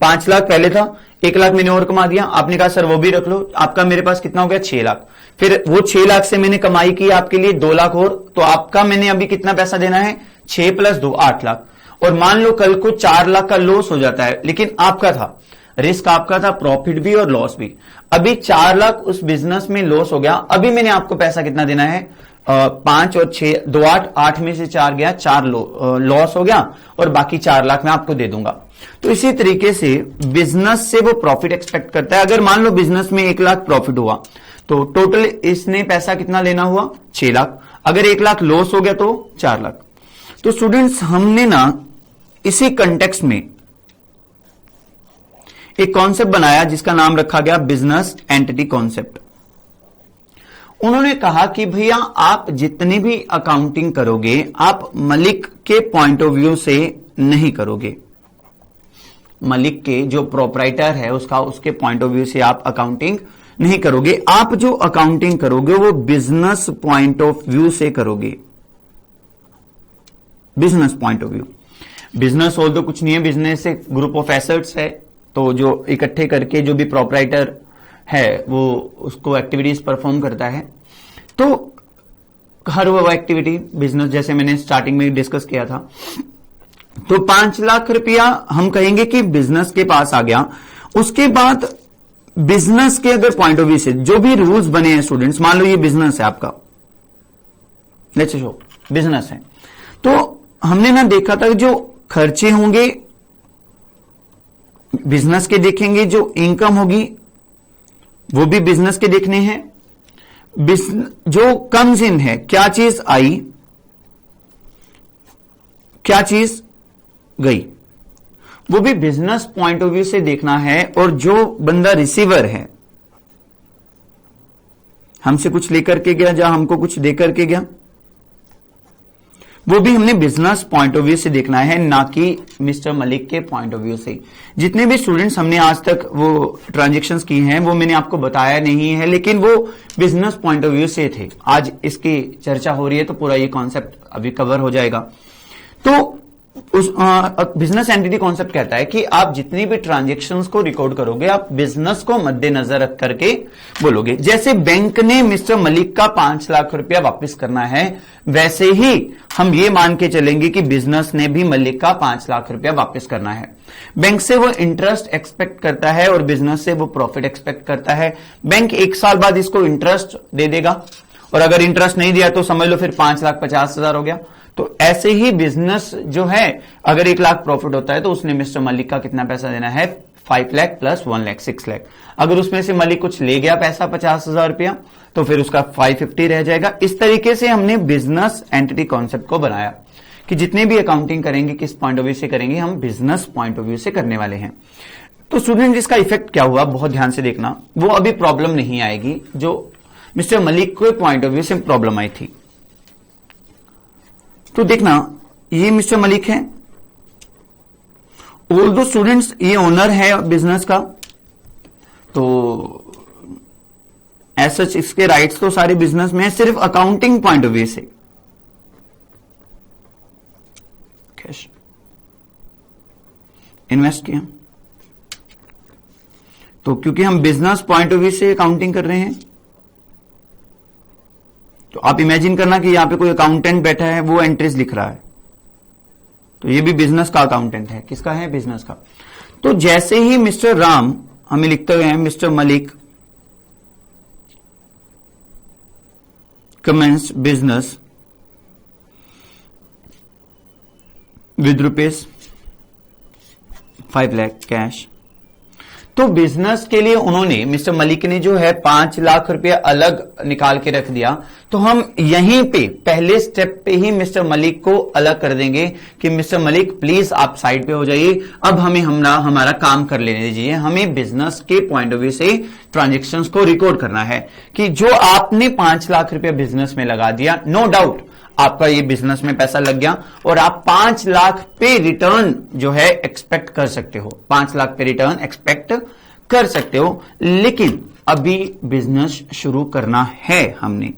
5 लाख पहले था, 1 लाख मैंने और कमा दिया, आपने कहा सर वो भी रख लो, आपका मेरे पास कितना हो गया, 6 लाख। फिर वो 6 लाख से मैंने कमाई की आपके लिए 2 लाख और, तो आपका मैंने अभी कितना पैसा देना है, 6 + 2 8 लाख। और मान लो कल को 4 लाख का लॉस हो जाता है, लेकिन आपका था, रिस्क आपका था, प्रॉफिट भी और लॉस भी। अभी 4 लाख उस बिजनेस में लॉस हो गया, अभी मैंने आपको पैसा कितना देना है, 5 और 6 2 8, 8 में से 4 गया, 4 लॉस हो गया, और बाकी 4 लाख मैं आपको दे दूंगा। तो इसी तरीके से बिजनेस से वो प्रॉफिट एक्सपेक्ट करता है। अगर मान लो बिजनेस में 1 लाख प्रॉफिट हुआ, तो टोटल इसने पैसा कितना लेना हुआ, 6 लाख। अगर 1 लाख लॉस हो गया तो 4 लाख। तो स्टूडेंट्स हमने ना इसी कंटेक्स्ट में एक कॉन्सेप्ट बनाया जिसका नाम रखा गया बिजनेस एंटिटी कॉन्सेप्ट। उन्होंने कहा कि भैया आप जितनी भी अकाउंटिंग करोगे आप मलिक के पॉइंट ऑफ व्यू से नहीं करोगे, मलिक के जो प्रोप्राइटर है उसके पॉइंट ऑफ व्यू से आप अकाउंटिंग नहीं करोगे। आप जो अकाउंटिंग करोगे वो बिजनेस पॉइंट ऑफ व्यू से करोगे, business point of view. Business और तो कुछ नहीं है, बिजनेस एक ग्रुप ऑफ एसेट्स है, तो जो इकट्ठे करके जो भी प्रोप्राइटर है वो उसको एक्टिविटीज परफॉर्म करता है। तो हर वो एक्टिविटी बिजनेस, जैसे मैंने स्टार्टिंग में डिस्कस किया था, तो 5 लाख रुपया हम कहेंगे कि बिजनेस के पास आ गया। उसके बाद बिजनेस के अगर पॉइंट ऑफ व्यू से जो भी रूल्स बने हैं स्टूडेंट्स, मान लो ये बिजनेस है आपका, लेट्स शो बिजनेस है, तो हमने ना देखा था जो खर्चे होंगे बिजनेस के देखेंगे, जो इनकम होगी वो भी बिजनेस के देखने हैं, जो कम्स इन है, क्या चीज आई क्या चीज गई, वो भी बिजनेस पॉइंट ऑफ व्यू से देखना है। और जो बंदा रिसीवर है, हमसे कुछ लेकर के गया, जहां हमको कुछ देकर के गया, वो भी हमने बिजनेस पॉइंट ऑफ व्यू से देखना है, ना कि मिस्टर मलिक के पॉइंट ऑफ व्यू से। जितने भी स्टूडेंट्स हमने आज तक वो ट्रांजैक्शंस की हैं वो मैंने आपको बताया नहीं है, लेकिन वो बिजनेस पॉइंट ऑफ व्यू से थे। आज इसकी चर्चा हो रही है तो पूरा ये कॉन्सेप्ट अभी कवर हो जाएगा। तो उस बिजनेस एंटिटी कॉन्सेप्ट कहता है कि आप जितनी भी ट्रांजैक्शंस को रिकॉर्ड करोगे आप बिजनेस को मद्देनजर रख करके बोलोगे। जैसे बैंक ने मिस्टर मलिक का 5 लाख रुपया वापस करना है, वैसे ही हम ये मान के चलेंगे कि बिजनेस ने भी मलिक का 5 लाख रुपया वापस करना है। बैंक से वो इंटरेस्ट एक्सपेक्ट करता है और बिजनेस से वो प्रॉफिट एक्सपेक्ट करता है। बैंक 1 साल बाद इसको इंटरेस्ट दे देगा, और अगर इंटरेस्ट नहीं दिया तो समझ लो फिर 5,50,000 हो गया। तो ऐसे ही बिजनेस जो है, अगर 1 लाख प्रॉफिट होता है तो उसने मिस्टर मलिक का कितना पैसा देना है, 5 लाख प्लस 1 लाख 6 लाख। अगर उसमें से मलिक कुछ ले गया पैसा 50,000 रुपया तो फिर उसका 550 रह जाएगा। इस तरीके से हमने बिजनेस एंटिटी कॉन्सेप्ट को बनाया कि जितने भी अकाउंटिंग करेंगे किस पॉइंट ऑफ व्यू से करेंगे, हम बिजनेस पॉइंट ऑफ व्यू से करने वाले हैं। तो स्टूडेंट इसका इफेक्ट क्या हुआ बहुत ध्यान से देखना, वो अभी प्रॉब्लम नहीं आएगी जो मिस्टर मलिक के पॉइंट ऑफ व्यू से प्रॉब्लम आई थी। तो देखना ये मिस्टर मलिक है, ऑल दो स्टूडेंट्स ये ओनर है बिजनेस का, तो एज सच इसके राइट्स तो सारे बिजनेस में है, सिर्फ अकाउंटिंग पॉइंट ऑफ व्यू से कैश इन्वेस्ट किया। तो क्योंकि हम बिजनेस पॉइंट ऑफ व्यू से अकाउंटिंग कर रहे हैं, तो आप इमेजिन करना कि यहां पे कोई अकाउंटेंट बैठा है, वो एंट्रीज लिख रहा है, तो ये भी बिजनेस का अकाउंटेंट है। किसका है, बिजनेस का। तो जैसे ही मिस्टर राम हमें लिखते हुए हैं mister Malik commenced business with rupees 5 lakh cash. तो बिजनेस के लिए उन्होंने मिस्टर मलिक ने जो है 5 लाख रुपया अलग निकाल के रख दिया। तो हम यहीं पे पहले स्टेप पे ही मिस्टर मलिक को अलग कर देंगे कि मिस्टर मलिक प्लीज आप साइड पे हो जाइए, अब हमें हमारा काम कर लेने दीजिए। हमें बिजनेस के पॉइंट ऑफ व्यू से ट्रांजैक्शंस को रिकॉर्ड करना है कि जो आपने 5 लाख रुपया बिजनेस में लगा दिया, नो डाउट आपका ये बिजनेस में पैसा लग गया और आप 5 लाख पे रिटर्न जो है एक्सपेक्ट कर सकते हो, 5 लाख पे रिटर्न एक्सपेक्ट कर सकते हो, लेकिन अभी बिजनेस शुरू करना है हमने।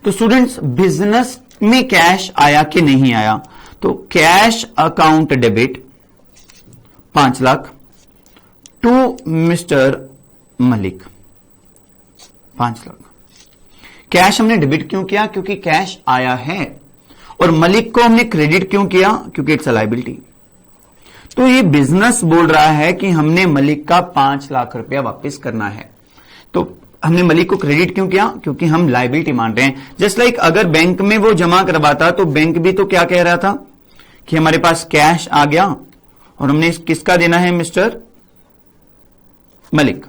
तो स्टूडेंट्स, बिजनेस में कैश आया कि नहीं आया? तो cash account debit 5 lakh to mister Malik, 5 lakh. Cash हमने डेबिट क्यों किया? क्योंकि कैश आया है। और मलिक को हमने क्रेडिट क्यों किया? क्योंकि इट्स अ लायबिलिटी। तो ये बिजनेस बोल रहा है कि हमने मलिक का 5 लाख रुपया वापस करना है। तो हमने मलिक को क्रेडिट क्यों किया? क्योंकि हम लायबिलिटी मान रहे हैं। जस्ट लाइक अगर बैंक में वो जमा करवाता तो बैंक भी तो क्या कह रहा था कि हमारे पास कैश आ गया और हमने किसका देना है? Mister Malik,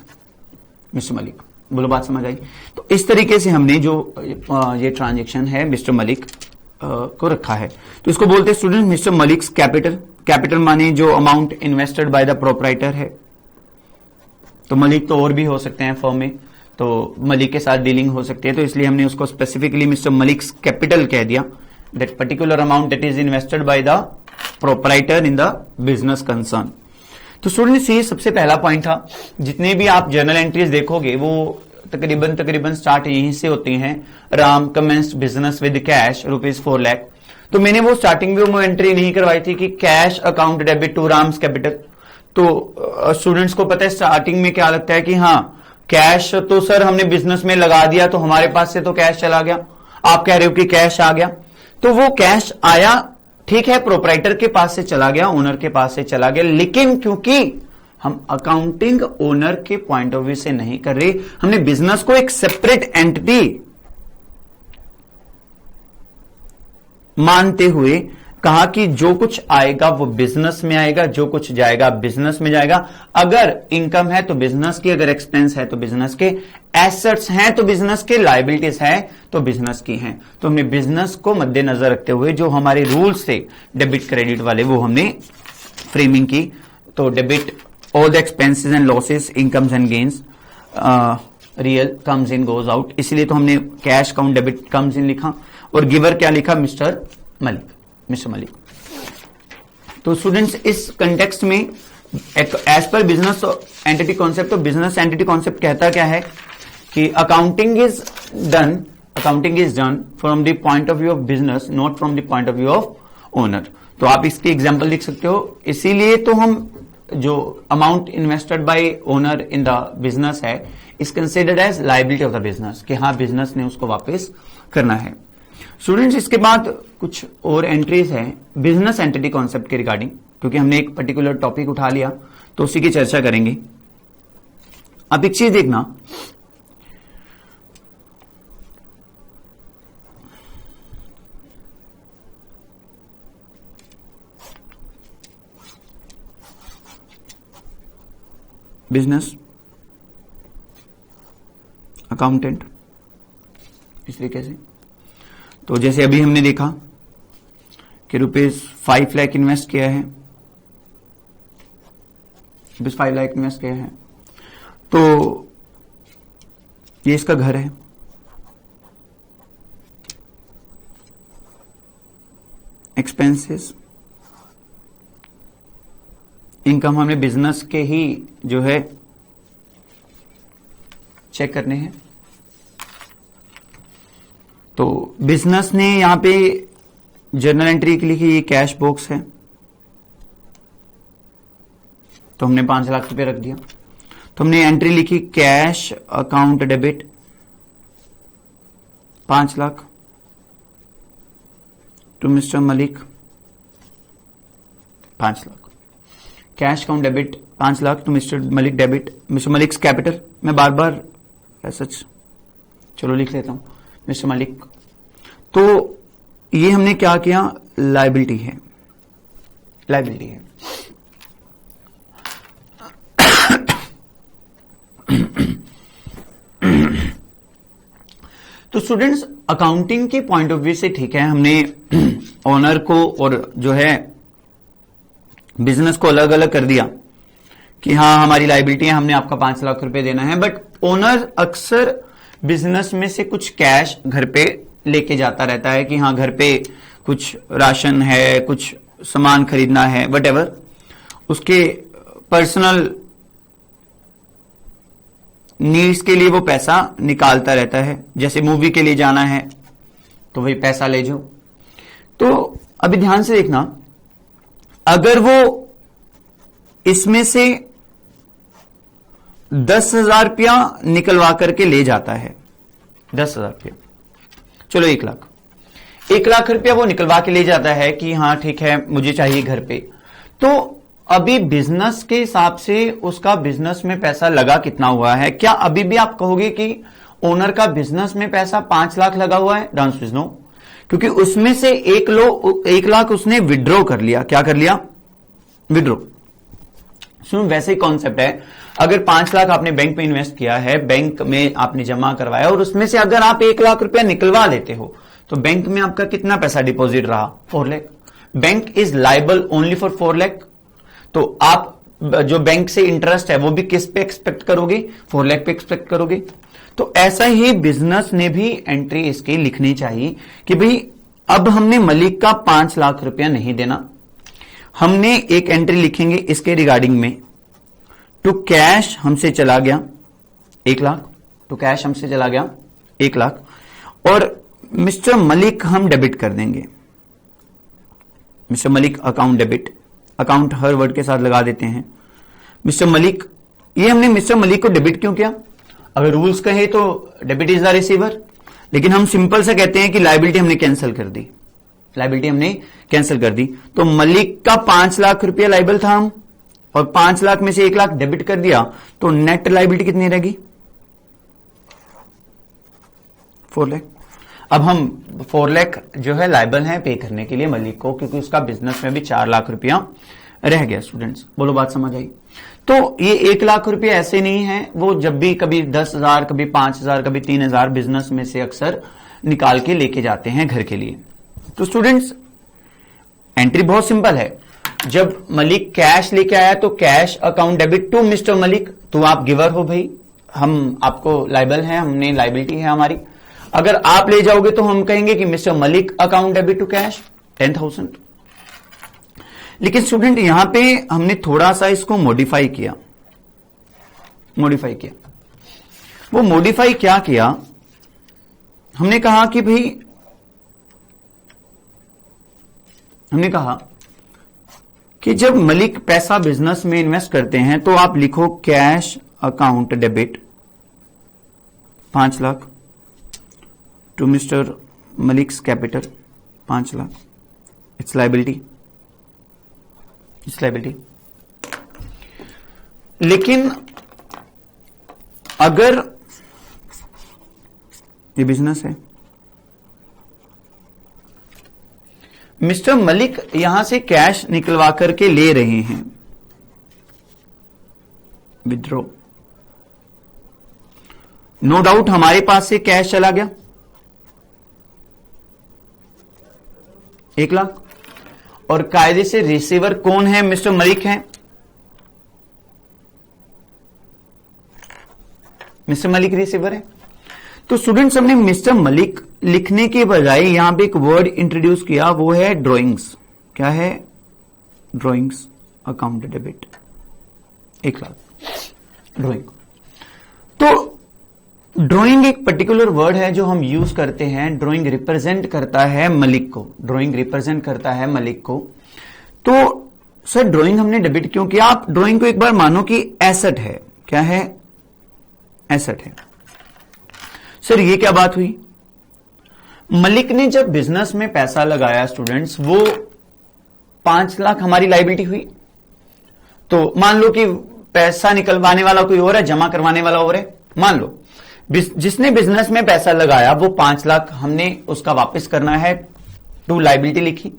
mister Malik. बोलो बात समझ आई? तो इस तरीके से हमने जो ये ट्रांजैक्शन है मिस्टर मलिक को रखा है। तो इसको बोलते हैं student mister Malik's capital. Capital माने जो amount invested by the proprietor है। तो मलिक तो और भी हो सकते हैं फर्म में, तो मलिक के साथ डीलिंग हो सकती है, तो इसलिए हमने उसको स्पेसिफिकली मिस्टर मलिक्स कैपिटल कह दिया। That particular amount that is invested by the proprietor in the business concern. तो स्टूडेंट्स, ये सबसे पहला पॉइंट था। जितने भी आप जर्नल एंट्रीज देखोगे वो तकरीबन स्टार्ट यहीं से होती हैं। Ram commenced business with cash ₹4 lakh. तो मैंने वो स्टार्टिंग में वो एंट्री नहीं करवाई थी कि cash account debit to Ram's capital. तो स्टूडेंट्स को पता है स्टार्टिंग में क्या लगता है कि हाँ कैश तो सर हमने बिजनेस में लगा दिया तो हमारे पास से तो कैश चला गया। आप कह रहे हो कि कैश आ गया, तो वो कैश आया, ठीक है, प्रोपराइटर के पास से चला गया, ओनर के पास से चला गया, लेकिन क्योंकि हम अकाउंटिंग ओनर के पॉइंट ऑफ व्यू से नहीं कर रहे, हमने बिजनेस को एक सेपरेट एंटिटी मानते हुए कहा कि जो कुछ आएगा वो बिजनेस में आएगा, जो कुछ जाएगा बिजनेस में जाएगा। अगर इनकम है तो बिजनेस की, अगर एक्सपेंस है तो बिजनेस के, एसेट्स हैं तो बिजनेस के, लायबिलिटीज है तो बिजनेस की हैं। तो हमने बिजनेस को मद्देनजर रखते हुए जो हमारे रूल्स थे डेबिट क्रेडिट वाले वो हमने फ्रेमिंग की। तो debit all the expenses and losses, incomes and gains, real comes in goes out, इसलिए तो हमने cash count debit comes in लिखा और गिवर क्या लिखा? Mister Malik, mister Malik. तो स्टूडेंट्स, इस कंटेक्स्ट में एज पर बिजनेस एंटिटी कॉन्सेप्ट, तो बिजनेस एंटिटी कॉन्सेप्ट कहता क्या है कि accounting is done from the point of view of business, not from the point of view of owner. तो आप इसकी एग्जांपल लिख सकते हो। इसीलिए तो हम जो amount invested by owner in the business है is considered as liability of the business, कि हाँ बिजनेस ने उसको वापस करना है। स्टूडेंट्स, इसके बाद कुछ और एंट्रीज हैं बिजनेस एंटिटी कॉन्सेप्ट के रिगार्डिंग, क्योंकि हमने एक पर्टिकुलर टॉपिक उठा लिया तो उसी की चर्चा करेंगे। अब एक चीज देखना, बिजनेस अकाउंटेंट इस तरीके से। तो जैसे अभी हमने देखा कि ₹5 लाख इन्वेस्ट किया है, ₹5 लाख इन्वेस्ट किया है, तो ये इसका घर है। एक्सपेंसेस, इनकम हमने बिजनेस के ही जो है चेक करने हैं। तो बिजनेस ने यहां पे जर्नल एंट्री के लिए ये कैश बॉक्स है, तो हमने 5 लाख रुपए रख दिया। तो हमने एंट्री लिखी cash account debit 5 lakh to mister Malik 5 lakh. Cash account debit 5 lakh to mister Malik debit, mister Malik's capital. मैं बार बार सच चलो लिख लेता हूं मिस्टर मलिक। तो ये हमने क्या किया? लायबिलिटी है, लायबिलिटी है। तो स्टूडेंट्स, अकाउंटिंग के पॉइंट ऑफ व्यू से ठीक है, हमने ओनर को और जो है बिजनेस को अलग अलग कर दिया कि हाँ हमारी लायबिलिटी है, हमने आपका 5 लाख रुपए देना है। बट ओनर अक्सर बिजनेस में से कुछ कैश घर पे लेके जाता रहता है कि हाँ घर पे कुछ राशन है, कुछ सामान खरीदना है, वटेवर, उसके पर्सनल नीड्स के लिए वो पैसा निकालता रहता है। जैसे मूवी के लिए जाना है तो वही पैसा ले जाओ। तो अभी ध्यान से देखना, अगर वो इसमें से 10,000 रुपया निकलवा करके ले जाता है, 10,000 रुपया, चलो 1 लाख, 1 लाख रुपया वो निकलवा के ले जाता है कि हाँ ठीक है मुझे चाहिए घर पे, तो अभी बिजनेस के हिसाब से उसका बिजनेस में पैसा लगा कितना हुआ है? क्या अभी भी आप कहोगे कि ओनर का बिजनेस में पैसा 5 लाख लगा हुआ है? द आंसर इज नो, क्योंकि उसमें से 1 लाख उसने विड्रॉ कर लिया। क्या कर लिया? विड्रॉ। सुन, वैसे ही कॉन्सेप्ट है, अगर 5 लाख आपने बैंक में इन्वेस्ट किया है, बैंक में आपने जमा करवाया, और उसमें से अगर आप 1 लाख रुपया निकलवा लेते हो तो बैंक में आपका कितना पैसा डिपॉजिट रहा? 4 lakh. Bank is liable only for 4 lakh. तो आप जो बैंक से इंटरेस्ट है वो भी किस पे एक्सपेक्ट करोगे? 4 लाख पे एक्सपेक्ट करोगे। तो ऐसा ही बिजनेस ने भी एंट्री इसकी लिखनी चाहिए कि भाई अब हमने मलिक का 5 लाख रुपया नहीं देना, हमने एक एंट्री लिखेंगे इसके रिगार्डिंग में, टू कैश हमसे चला गया 1 लाख, टू कैश हमसे चला गया 1 लाख, और मिस्टर मलिक हम डेबिट कर देंगे। Mr Malik account debit, account हर वर्ड के साथ लगा देते हैं। मिस्टर मलिक, ये हमने मिस्टर मलिक को डेबिट क्यों किया? अगर रूल्स कहे तो डेबिट इज द रिसीवर, लेकिन हम सिंपल से कहते हैं कि लायबिलिटी हमने कैंसिल कर दी, लायबिलिटी हमने कैंसिल कर दी। तो मलिक का 5 लाख रुपया लायबल था हम, और 5 लाख में से 1 लाख डेबिट कर दिया, तो नेट लायबिलिटी कितनी रहेगी? 4 लाख। अब हम 4 लाख जो है लायबल है पे करने के लिए मलिक को, क्योंकि उसका बिजनेस में भी 4 लाख रुपया रह गया। स्टूडेंट्स बोलो, बात समझ आई? तो ये 1 लाख रुपया ऐसे नहीं है, वो जब भी कभी 10,000, कभी 5,000, कभी 3,000 बिजनेस में से अक्सर निकाल के लेके जाते हैं घर के लिए। तो स्टूडेंट्स एंट्री बहुत सिंपल है, जब मलिक कैश लेके आया तो cash account debit to mister Malik, तो आप गिवर हो भाई, हम आपको लायबल है, हमने लायबिलिटी है हमारी। अगर आप ले जाओगे तो हम कहेंगे कि mister Malik account debit to cash 10,000। लेकिन स्टूडेंट यहां पे हमने थोड़ा सा इसको मॉडिफाई किया, वो मॉडिफाई क्या किया? हमने कहा कि भाई, हमने कहा कि जब मलिक पैसा बिजनेस में इन्वेस्ट करते हैं तो आप लिखो cash account debit 5 lakh to mister Malik's capital 5 lakh, it's liability, लेकिन अगर ये बिजनेस है, मिस्टर मलिक यहां से कैश निकलवा करके ले रहे हैं, विड्रॉ, नो डाउट हमारे पास से कैश चला गया 1 लाख, और कायदे से रिसीवर कौन है? मिस्टर मलिक है, मिस्टर मलिक रिसीवर है। तो स्टूडेंट्स हमने मिस्टर मलिक लिखने के बजाय यहां पे एक वर्ड इंट्रोड्यूस किया, वो है ड्रॉइंग्स। क्या है? Drawings account debit 1 lakh, drawing. तो ड्रॉइंग एक पर्टिकुलर वर्ड है जो हम यूज करते हैं, ड्रॉइंग रिप्रेजेंट करता है मलिक को, ड्रॉइंग रिप्रेजेंट करता है मलिक को। तो सर ड्रॉइंग हमने डेबिट क्यों किया? आप ड्रॉइंग को एक बार मानो कि एसेट है। क्या है? एसेट है। सर ये क्या बात हुई? मलिक ने जब बिजनेस में पैसा लगाया स्टूडेंट्स, वो 5 लाख हमारी लायबिलिटी हुई। तो मान लो कि पैसा निकलवाने वाला कोई और है, जमा करवाने वाला और है। मान लो जिसने बिजनेस में पैसा लगाया वो 5 लाख हमने उसका वापस करना है, टू लायबिलिटी लिखी।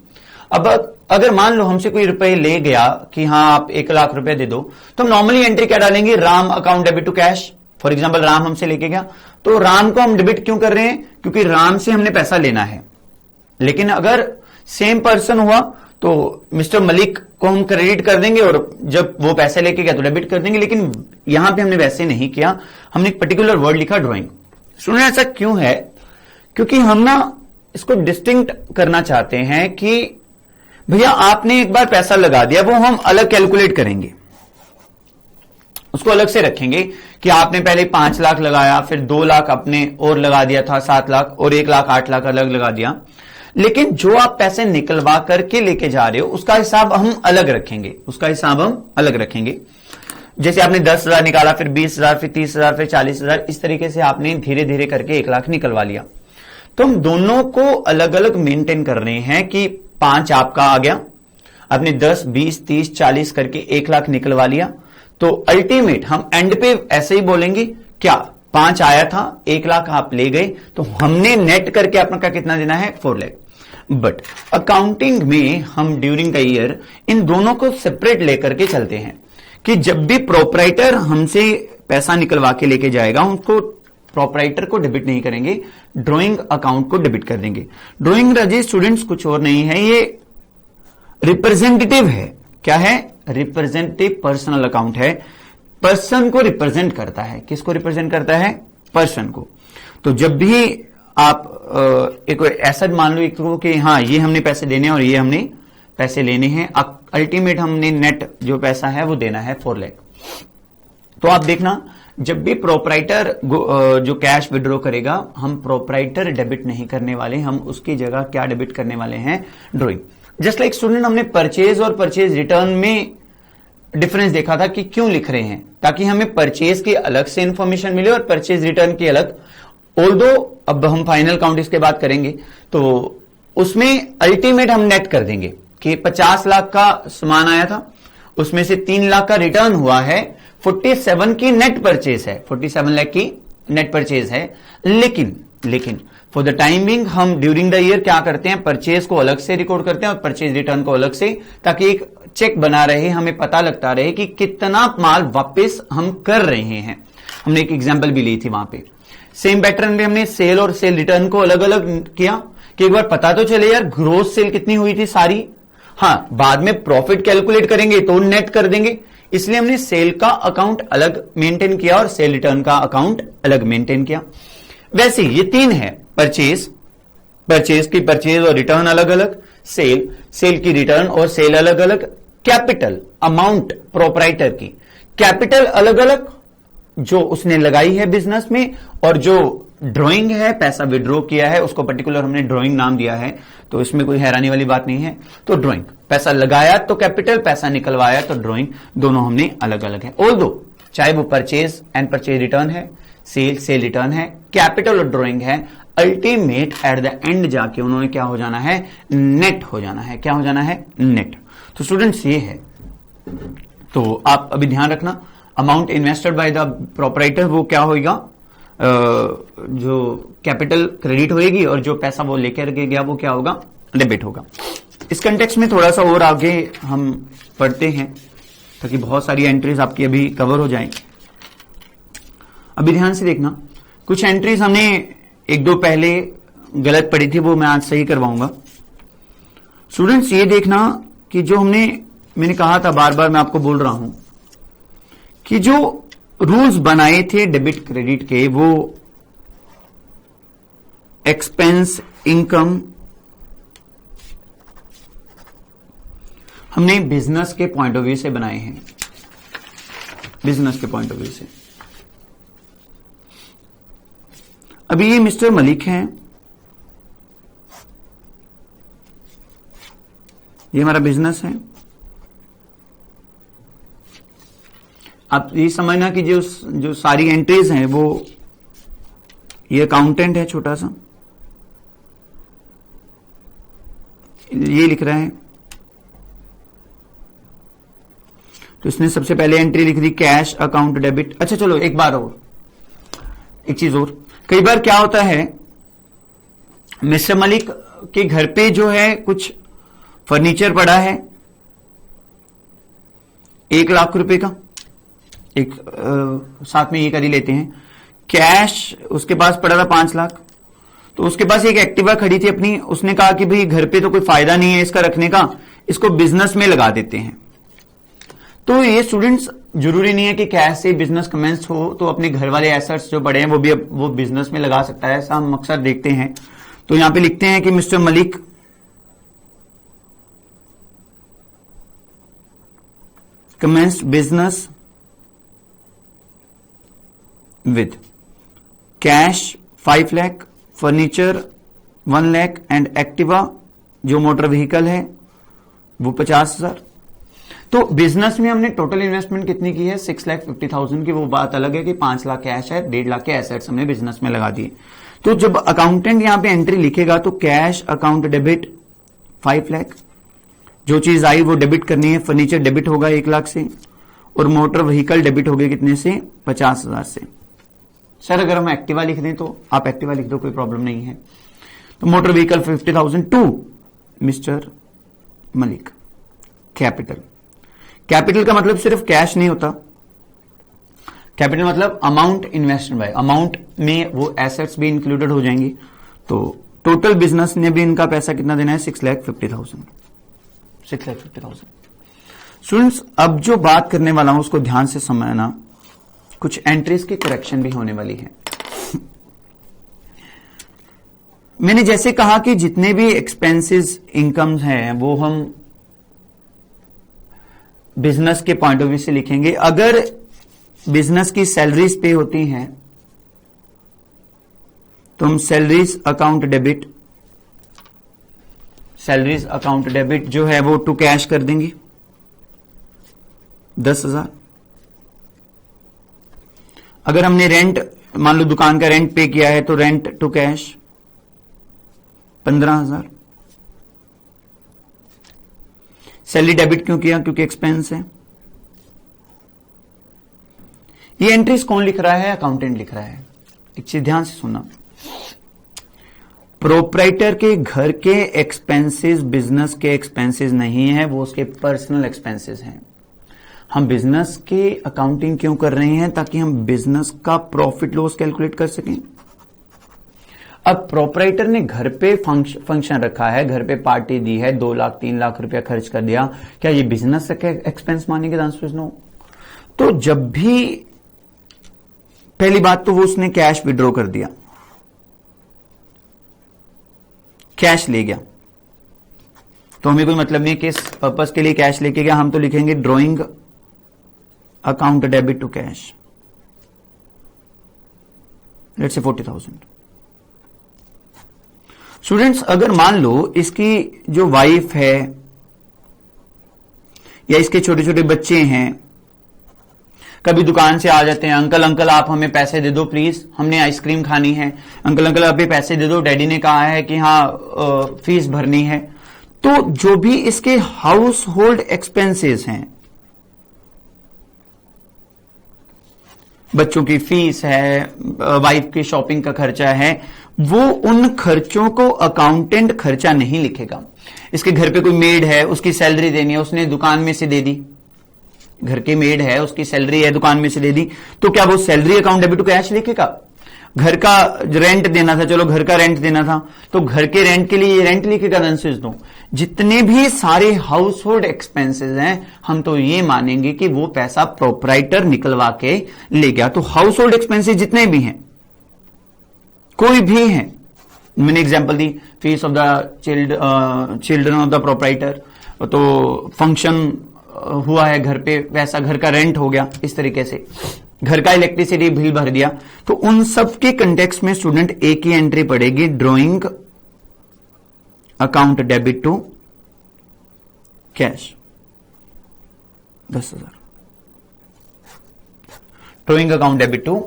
अब अगर मान लो हमसे कोई रुपए ले गया कि हाँ आप 1 लाख रुपए दे दो, तो हम नॉर्मली एंट्री क्या डालेंगे? Ram account debit to cash. For example Ram हमसे लेके गया, तो राम को हम डेबिट क्यों कर रहे हैं? क्योंकि राम से हमने पैसा लेना है। लेकिन अगर सेम पर्सन हुआ तो मिस्टर मलिक को हम क्रेडिट कर देंगे, और जब वो पैसे लेके गया तो डेबिट कर देंगे। लेकिन यहां पे हमने वैसे नहीं किया, हमने एक पर्टिकुलर वर्ड लिखा ड्राइंग। सुनिए ऐसा क्यों है? क्योंकि हम ना इसको डिस्टिंक्ट करना चाहते हैं कि भैया आपने एक बार पैसा लगा दिया, वो हम अलग कैलकुलेट करेंगे, उसको अलग से रखेंगे कि आपने पहले 5 लाख लगाया, फिर 2 लाख अपने और लगा दिया था, 7 लाख और 1 लाख 8 लाख अलग लगा दिया। लेकिन जो आप पैसे निकलवा करके लेके जा रहे हो उसका हिसाब हम अलग रखेंगे, उसका हिसाब हम अलग रखेंगे। जैसे आपने 10,000 निकाला, फिर 20,000, फिर 30,000, फिर 40,000, इस तरीके से आपने धीरे धीरे करके 1 लाख निकलवा लिया। तो हम दोनों को अलग अलग मेंटेन कर रहे हैं कि 5 आपका आ गया, आपने 10, 20, 30, 40 करके 1 लाख निकलवा लिया। तो अल्टीमेट हम एंड पे ऐसे ही बोलेंगे, क्या 5 आया था, 1 लाख आप ले गए, तो हमने नेट करके अपना कितना देना है, 4 लाख। बट अकाउंटिंग में हम ड्यूरिंग द ईयर इन दोनों को सेपरेट लेकर के चलते हैं कि जब भी प्रोपराइटर हमसे पैसा निकलवा के लेके जाएगा, उनको प्रोपराइटर को डेबिट नहीं करेंगे, ड्राइंग अकाउंट को डेबिट कर देंगे। ड्राइंग रजिस्टर स्टूडेंट्स कुछ और नहीं है, ये रिप्रेजेंटेटिव है। क्या है, रिप्रेजेंटेटिव पर्सनल अकाउंट है, पर्सन को रिप्रेजेंट करता है। किसको रिप्रेजेंट करता है, पर्सन को। तो जब भी आप एक ऐसा मान लो एक तो कि हाँ ये हमने पैसे देने हैं और ये हमने पैसे लेने हैं, अल्टीमेट हमने नेट जो पैसा है वो देना है 4 लाख। तो आप देखना जब भी प्रोपराइटर जो कैश विड्रॉ करेगा, हम प्रोपराइटर डेबिट नहीं करने वाले, हम उसकी जगह क्या डेबिट करने वाले हैं, ड्राइंग। जस्ट लाइक स्टूडेंट, हमने परचेज और परचेज रिटर्न में डिफरेंस देखा था कि क्यों लिख रहे हैं, ताकि हमें परचेज की अलग से इंफॉर्मेशन मिले और परचेज रिटर्न की अलग। ऑल्दो अब हम फाइनल काउंट इसके बाद करेंगे, तो उसमें अल्टीमेट हम नेट कर देंगे कि 50 लाख का सामान आया था, उसमें से 3 लाख का रिटर्न हुआ है, 47 की नेट परचेज है, 47 लाख की नेट परचेज है। लेकिन फॉर द टाइमिंग हम ड्यूरिंग द ईयर क्या करते हैं, परचेज को अलग से रिकॉर्ड करते हैं और परचेज रिटर्न को अलग से, ताकि एक चेक बना रहे, हमें पता लगता रहे कि कितना माल वापस हम कर रहे हैं। हमने एक एग्जांपल भी ली थी वहां पे। सेम पैटर्न में हमने सेल और सेल रिटर्न को अलग अलग किया कि एक बार पता तो चले यार ग्रोस सेल कितनी हुई थी सारी। हाँ, बाद में प्रॉफिट कैलकुलेट करेंगे तो नेट कर देंगे, इसलिए हमने सेल का अकाउंट अलग मेंटेन किया और सेल रिटर्न का अकाउंट अलग मेंटेन किया। वैसे ये 3 है, परचेज की परचेज और रिटर्न अलग अलग, सेल की रिटर्न और सेल अलग अलग, कैपिटल अमाउंट प्रोपराइटर की कैपिटल अलग अलग जो उसने लगाई है बिजनेस में, और जो ड्राइंग है पैसा विड्रॉ किया है उसको पर्टिकुलर हमने ड्राइंग नाम दिया है, तो इसमें कोई हैरानी वाली बात नहीं है। तो ड्राइंग, पैसा लगाया तो कैपिटल, पैसा निकलवाया तो ड्राइंग, दोनों हमने अलग अलग है। ऑल्दो चाहे वो परचेज एंड परचेज रिटर्न है, सेल रिटर्न है, कैपिटल और ड्राइंग है, अल्टीमेट एट द एंड जाके उन्होंने क्या हो जाना है, नेट हो जाना है। क्या हो जाना है, नेट। तो स्टूडेंट्स ये है, तो आप अभी ध्यान रखना, amount invested by the proprietor वो क्या होगा, जो कैपिटल क्रेडिट होएगी और जो पैसा वो लेकर के गया वो क्या होगा, डेबिट होगा। इस कंटेक्स्ट में थोड़ा सा और आगे हम पढ़ते हैं ताकि बहुत सारी एंट्रीज आपकी अभी कवर हो जाएं। अभी ध्यान से देखना, कुछ एंट्रीज हमने 1-2 पहले गलत पढ़ी थी, वो मैं आज सही करवाऊंगा। स्टूडेंट्स ये देखना कि जो मैंने कहा था, बार बार मैं आपको बोल रहा हूं कि जो रूल्स बनाए थे डेबिट क्रेडिट के, वो एक्सपेंस इनकम हमने बिजनेस के पॉइंट ऑफ व्यू से बनाए हैं, बिजनेस के पॉइंट ऑफ व्यू से। अभी ये मिस्टर मलिक हैं, ये हमारा बिजनेस है। आप ये समझना कि जो सारी एंट्रीज हैं वो, ये अकाउंटेंट है छोटा सा, ये लिख रहा है, तो इसने सबसे पहले एंट्री लिख दी कैश अकाउंट डेबिट। अच्छा चलो एक चीज और, कई बार क्या होता है, मिस्टर मलिक के घर पे जो है कुछ फर्नीचर पड़ा है 1 लाख रुपए का, एक साथ में ये कर ही लेते हैं, कैश उसके पास पड़ा था 5 लाख, तो उसके पास एक एक्टिवा खड़ी थी अपनी, उसने कहा कि भाई घर पे तो कोई फायदा नहीं है इसका रखने का, इसको बिजनेस में लगा देते हैं। तो ये स्टूडेंट्स जरूरी नहीं है कि कैश से बिजनेस कमेंस हो तो अपने घर वाले एसेट्स जो बड़े हैं वो भी अब वो बिजनेस में लगा सकता है, ऐसा हम अक्सर देखते हैं। तो यहां पे लिखते हैं कि mister Malik commenced business with cash 5 lakh, furniture 1 lakh and Activa जो मोटर व्हीकल है वो 50,000। तो बिजनेस में हमने टोटल इन्वेस्टमेंट कितनी की है 6,50,000 की, वो बात अलग है कि 5 लाख कैश है, 1.5 लाख के एसेट्स हमने बिजनेस में लगा दिए। तो जब अकाउंटेंट यहां पे एंट्री लिखेगा तो कैश अकाउंट डेबिट 5 लाख, जो चीज आई वो डेबिट करनी है। फर्नीचर डेबिट होगा 1 लाख से और मोटर व्हीकल डेबिट हो गए कितने से 50,000 से। सर अगर हम एक्टिवा लिख दें तो आप एक्टिवा लिख दो, कोई प्रॉब्लम नहीं है। तो motor vehicle 50,000 to mister Malik. Capital, capital का मतलब सिर्फ कैश नहीं होता, कैपिटल मतलब अमाउंट इन्वेस्टेड बाय, अमाउंट में वो एसेट्स भी इंक्लूडेड हो जाएंगे। तो टोटल बिजनेस ने भी इनका पैसा कितना देना है 6,50,000। स्टूडेंट्स अब जो बात करने वाला हूं उसको ध्यान से समझना, कुछ एंट्रीज की करेक्शन भी होने वाली है। मैंने जैसे कहा कि जितने भी एक्सपेंसेस इनकम्स हैं वो हम बिजनेस के पॉइंट ऑफ व्यू से लिखेंगे। अगर बिजनेस की सैलरीज पे होती हैं तो हम salaries account debit, salaries account debit जो है वो टू कैश कर देंगे 10,000। अगर हमने रेंट, मान लो दुकान का रेंट पे किया है तो rent to cash 15,000। Salary debit क्यों किया? क्योंकि एक्सपेंस है। ये एंट्रीज कौन लिख रहा है? अकाउंटेंट लिख रहा है। एक चीज ध्यान से सुनना, प्रोप्राइटर के घर के एक्सपेंसेस बिजनेस के एक्सपेंसेस नहीं है, वो उसके पर्सनल एक्सपेंसेस हैं। हम बिजनेस के अकाउंटिंग क्यों कर रहे हैं? ताकि हम बिजनेस का प्रॉफिट लॉस कैलकुलेट कर सकें। अब प्रोप्राइटर ने घर पे फंक्शन रखा है, घर पे पार्टी दी है, 2 लाख 3 लाख रुपया खर्च कर दिया, क्या ये बिजनेस का एक्सपेंस मानेंगे? Answer is no. तो जब भी पहली बात तो वो उसने कैश विड्रॉ कर दिया, कैश ले गया, तो हमें कोई मतलब नहीं किस पर्पस के लिए कैश लेके गया। हम तो लिखेंगे drawing account debit to cash, let's say 40,000। Students अगर मान लो इसकी जो वाइफ है या इसके छोटे छोटे बच्चे हैं, कभी दुकान से आ जाते हैं, अंकल अंकल आप हमें पैसे दे दो प्लीज, हमने आइसक्रीम खानी है, अंकल अंकल आप ये पैसे दे दो, डैडी ने कहा है कि हाँ फीस भरनी है। तो जो भी इसके हाउस होल्ड एक्सपेंसेस हैं, बच्चों की फीस है, वाइफ की शॉपिंग का खर्चा है, वो उन खर्चों को अकाउंटेंट खर्चा नहीं लिखेगा। इसके घर पे कोई मेड है, उसकी सैलरी देनी है, उसने दुकान में से दे दी, घर की मेड है उसकी सैलरी है दुकान में से दे दी, तो क्या वो salary account debit to cash लिखेगा? घर का रेंट देना था, चलो घर का रेंट देना था तो घर के रेंट के लिए रेंट लिखेगा। आंसर दो। जितने भी सारे हाउस होल्ड एक्सपेंसेस हैं हम तो ये मानेंगे कि वो पैसा प्रोप्राइटर निकलवा के ले गया। तो हाउस होल्ड एक्सपेंसेस जितने भी हैं, कोई भी हैं, मैंने example the, fees of the children of the proprietor, तो फंक्शन हुआ है घर पे, वैसा घर का रेंट हो गया, इस तरीके से घर का इलेक्ट्रिसिटी बिल भर दिया। तो उन सब के कंटेक्स्ट में स्टूडेंट एक ही एंट्री पड़ेगी, drawing account debit to cash 10,000। Drawing account debit to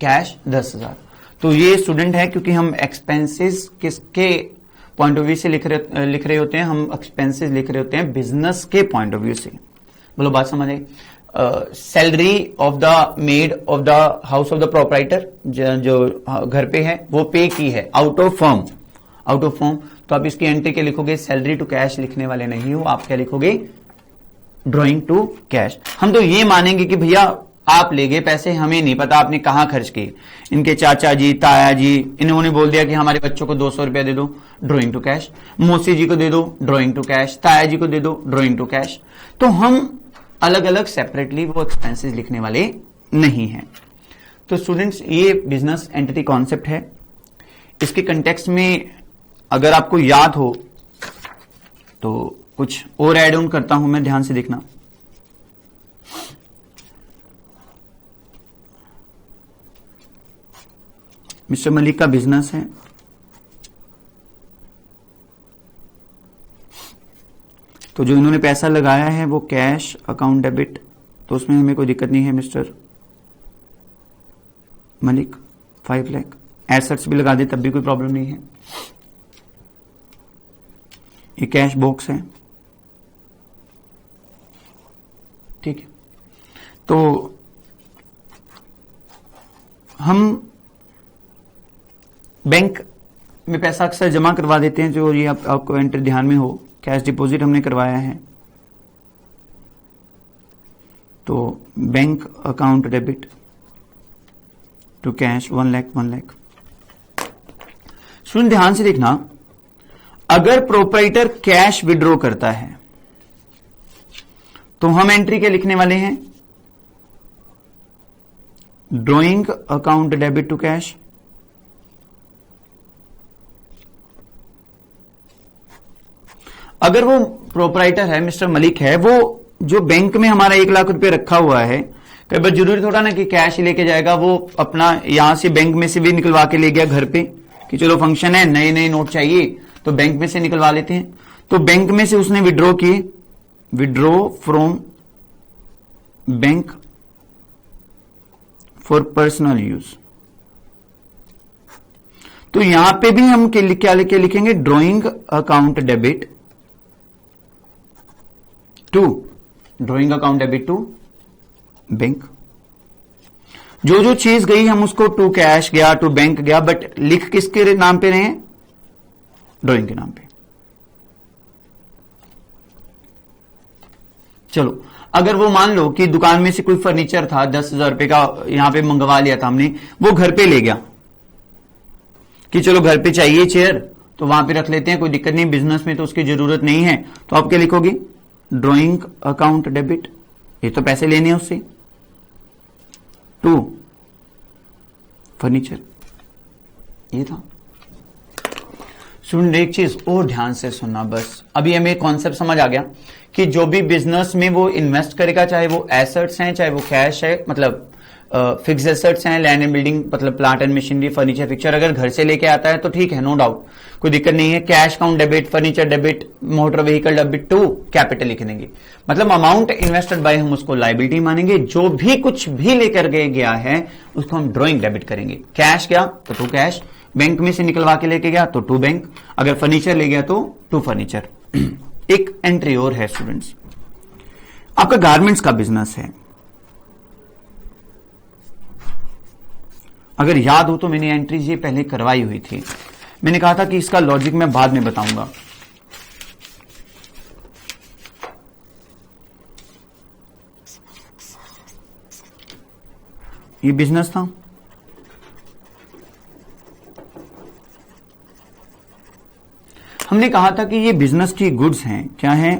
cash 10,000। तो ये स्टूडेंट है क्योंकि हम एक्सपेंसेस किसके पॉइंट ऑफ व्यू से लिख रहे होते हैं? हम एक्सपेंसेस लिख रहे होते हैं बिजनेस के पॉइंट ऑफ व्यू से। बोलो बात समझ आई? Salary of the maid of the house of the proprietor जो घर पे है वो पे की है out of form, out of form. तो आप इसकी एंट्री क्या लिखोगे? सैलरी टू कैश लिखने वाले नहीं हो, आप क्या लिखोगे? Drawing to cash. हम तो ये मानेंगे कि भैया आप ले गए पैसे, हमें नहीं पता आपने कहां खर्च किए। इनके चाचा जी, ताया जी, इन्होंने बोल दिया कि हमारे बच्चों को 200 रुपया दे दो, ड्रॉइंग टू कैश। मौसी जी को दे दो, ड्रॉइंग टू कैश। ताया जी को दे दो, ड्रॉइंग टू कैश। तो हम अलग अलग सेपरेटली वो एक्सपेंसेस लिखने वाले नहीं हैं। तो स्टूडेंट्स, ये बिजनेस एंटिटी कॉन्सेप्ट है। इसके कंटेक्स्ट में अगर आपको याद हो तो कुछ और ऐड ऑन करता हूं मैं, ध्यान से देखना। मिस्टर मलिक का बिजनेस है, तो जो इन्होंने पैसा लगाया है वो कैश अकाउंट डेबिट, तो उसमें हमें कोई दिक्कत नहीं है। मिस्टर मलिक 5 लाख, एसेट्स भी लगा दे तब भी कोई प्रॉब्लम नहीं है। ये कैश बॉक्स है, ठीक है। तो हम बैंक में पैसा अक्सर जमा करवा देते हैं, जो ये आपको एंट्री ध्यान में हो, कैश डिपॉजिट हमने करवाया है, तो bank account debit to cash 1 lakh 1 lakh. सुन, ध्यान से देखना, अगर प्रोप्राइटर कैश विड्रॉ करता है तो हम एंट्री क्या लिखने वाले हैं? Drawing account debit to cash. अगर वो प्रोप्राइटर है, मिस्टर मलिक है, वो जो बैंक में हमारा 1 लाख रुपए रखा हुआ है, कई बार जरूरी थोड़ा ना कि कैश लेके जाएगा, वो अपना यहां से बैंक में से भी निकलवा के ले गया घर पे कि चलो फंक्शन है, नए नए नोट चाहिए तो बैंक में से निकलवा लेते हैं। तो बैंक में से उसने विड्रॉ किए, withdraw from bank for personal use. तो यहां पे भी हम क्या लिखेंगे? Drawing account debit to, drawing account debit to bank. जो जो चीज गई हम उसको टू कैश गया, टू बैंक गया, बट लिख किसके नाम पे रहे हैं? ड्रॉइंग के नाम पे। चलो, अगर वो मान लो कि दुकान में से कोई फर्नीचर था 10,000 रुपए का, यहां पे मंगवा लिया था हमने, वो घर पे ले गया कि चलो घर पे चाहिए चेयर, तो वहां पे रख लेते हैं, कोई दिक्कत नहीं, बिजनेस में तो उसकी जरूरत नहीं है। तो आप क्या लिखोगे? ड्रॉइंग अकाउंट डेबिट, ये तो पैसे लेने हैं उससे, टू फर्नीचर। ये था। सुन, एक चीज और ध्यान से सुनना, बस अभी हमें कॉन्सेप्ट समझ आ गया कि जो भी बिजनेस में वो इन्वेस्ट करेगा, चाहे वो एसेट्स हैं, चाहे वो कैश है, मतलब फिक्स एसेट्स हैं, लैंड एंड बिल्डिंग, मतलब plant and machinery, furniture, fixture, अगर घर से लेके आता है तो ठीक है, नो डाउट, कोई दिक्कत नहीं है। Cash account debit, furniture debit, motor vehicle debit to capital लिख देंगे, मतलब अमाउंट इन्वेस्टेड बाय हम उसको लायबिलिटी मानेंगे। जो भी कुछ भी लेकर गया है उसको हम ड्रॉइंग डेबिट करेंगे। कैश गया तो टू कैश, बैंक में से निकलवा के लेके गया तो टू बैंक, अगर फर्नीचर ले गया तो टू फर्नीचर। एक एंट्री और है स्टूडेंट्स, आपका गारमेंट्स का बिजनेस है। अगर याद हो तो मैंने एंट्रीज ये पहले करवाई हुई थी, मैंने कहा था कि इसका लॉजिक मैं बाद में बताऊंगा। ये बिजनेस था, हमने कहा था कि ये बिजनेस की गुड्स हैं। क्या है?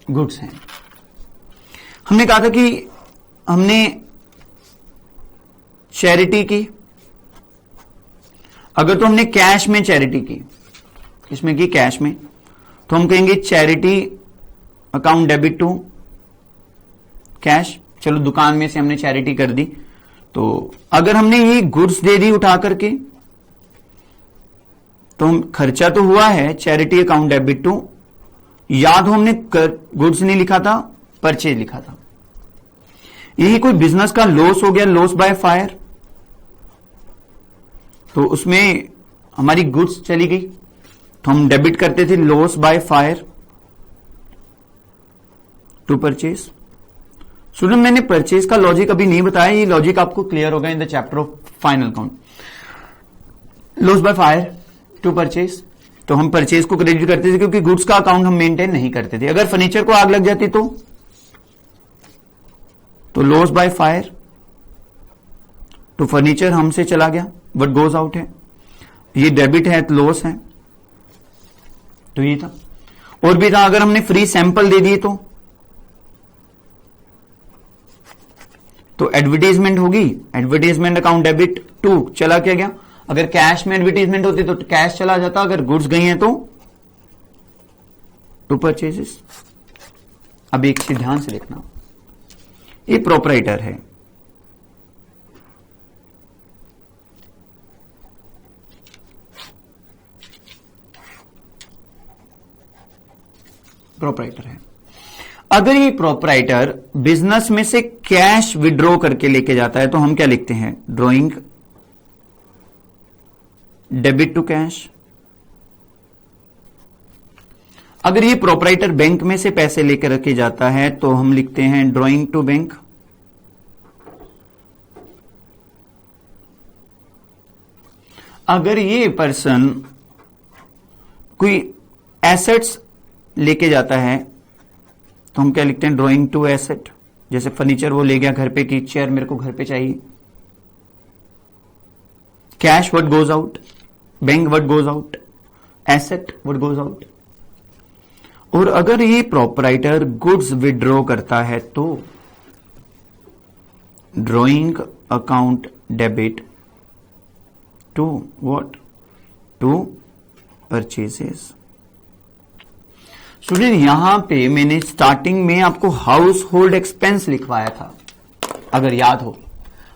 गुड्स हैं। हमने कहा था कि हमने चैरिटी की, अगर तो हमने कैश में चैरिटी की, इसमें की कैश में, तो हम कहेंगे charity account debit to cash. चलो, दुकान में से हमने चैरिटी कर दी, तो अगर हमने ये गुड्स दे दी उठा करके, तो हम खर्चा तो हुआ है, चैरिटी अकाउंट डेबिट टू, याद हो हमने गुड्स नहीं लिखा था, परचेज लिखा था। यही कोई बिजनेस का लॉस हो गया, लॉस बाय फायर, तो उसमें हमारी गुड्स चली गई, तो हम डेबिट करते थे loss by fire to purchase. सुनो, मैंने परचेज का लॉजिक अभी नहीं बताया, ये लॉजिक आपको क्लियर होगा in the chapter of final account. Loss by fire to purchase, तो हम परचेज को क्रेडिट करते थे क्योंकि गुड्स का अकाउंट हम मेंटेन नहीं करते थे। अगर फर्नीचर को आग लग जाती तो loss by fire to furniture हमसे चला गया, बट गोज आउट है, ये डेबिट है तो लॉस है, तो ये था। और भी था, अगर हमने फ्री सैंपल दे दिए तो तो एडवर्टीजमेंट होगी, एडवर्टीजमेंट अकाउंट डेबिट टू चला क्या गया। अगर कैश में एडवर्टीजमेंट होती तो कैश चला जाता, अगर गुड्स गई हैं तो टू परचेजेस। अब एक चीज ध्यान से देखना, ये प्रोपराइटर है, प्रोपराइटर है। अगर ये प्रोपराइटर बिजनेस में से कैश विड्रॉ करके लेके जाता है तो हम क्या लिखते हैं, ड्रॉइंग डेबिट टू कैश। अगर ये प्रोपराइटर बैंक में से पैसे लेकर रखे जाता है तो हम लिखते हैं ड्रॉइंग टू बैंक। अगर ये पर्सन कोई एसेट्स लेके जाता है तो हम क्या लिखते हैं, ड्रॉइंग टू एसेट। जैसे फर्नीचर वो ले गया घर पे की चेयर मेरे को घर पे चाहिए। Cash what goes out, bank what goes out, asset what goes out. और अगर ये प्रोपराइटर गुड्स विड्रॉ करता है तो drawing account debit to what, to purchases. Student यहां पे मैंने स्टार्टिंग में आपको हाउस होल्ड एक्सपेंस लिखवाया था, अगर याद हो,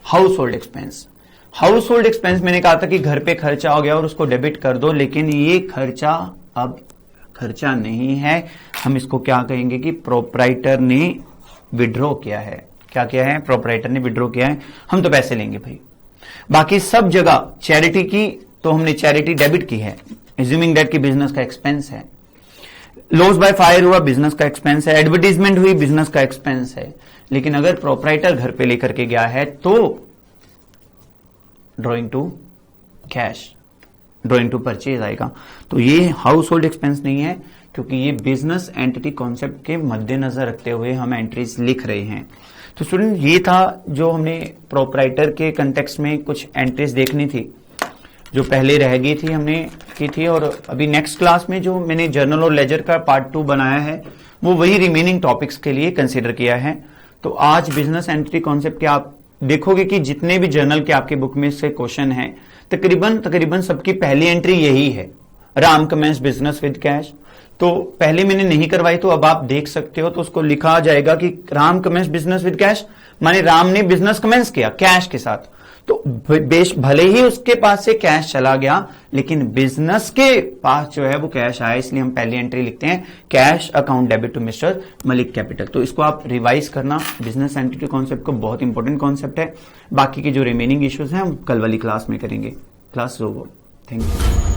house hold expense. House hold expense मैंने कहा था कि घर पे खर्चा हो गया और उसको डेबिट कर दो, लेकिन ये खर्चा अब खर्चा नहीं है, हम इसको क्या कहेंगे कि प्रोपराइटर ने विड्रॉ किया है। क्या किया है, प्रोपराइटर ने विड्रॉ किया है, हम तो पैसे लेंगे भाई। बाकी सब जगह चैरिटी की तो हमने चैरिटी डेबिट की है, एज्यूमिंग दैट कि बिजनेस का एक्सपेंस है। लॉस बाय फायर हुआ, बिजनेस का एक्सपेंस है। एडवर्टीजमेंट हुई, बिजनेस का एक्सपेंस है। लेकिन अगर प्रोपराइटर घर पे लेकर के गया है तो drawing to cash, drawing to purchase आएगा। तो ये हाउस होल्ड एक्सपेंस नहीं है, क्योंकि ये बिजनेस एंटिटी कॉन्सेप्ट के मद्देनजर रखते हुए हम एंट्रीज लिख रहे हैं। तो स्टूडेंट ये था जो हमने प्रोपराइटर के कंटेक्स्ट में कुछ एंट्रीज देखनी थी, जो पहले रह गई थी हमने की थी। और अभी नेक्स्ट क्लास में जो मैंने जर्नल और लेजर का पार्ट 2 बनाया है वो वही रिमेनिंग टॉपिक्स के लिए कंसीडर किया है। तो आज बिजनेस एंटिटी कॉन्सेप्ट के आप देखोगे कि जितने भी जर्नल के आपके बुक में से क्वेश्चन हैं तकरीबन सबकी पहली एंट्री यही है, Ram commence business with cash. तो पहले मैंने नहीं करवाई तो अब आप देख सकते हो, तो उसको लिखा जाएगा कि Ram commence business with cash, माने राम ने बिजनेस कमेंस किया कैश के साथ। तो भले ही उसके पास से कैश चला गया, लेकिन बिजनेस के पास जो है वो कैश आया, इसलिए हम पहली एंट्री लिखते हैं cash account debit to mister Malik capital. तो इसको आप रिवाइज करना, बिजनेस एंटिटी कॉन्सेप्ट को बहुत इंपॉर्टेंट कॉन्सेप्ट है। बाकी के जो रिमेनिंग इश्यूज हैं हम कल वाली क्लास में करेंगे। Class over, thank you.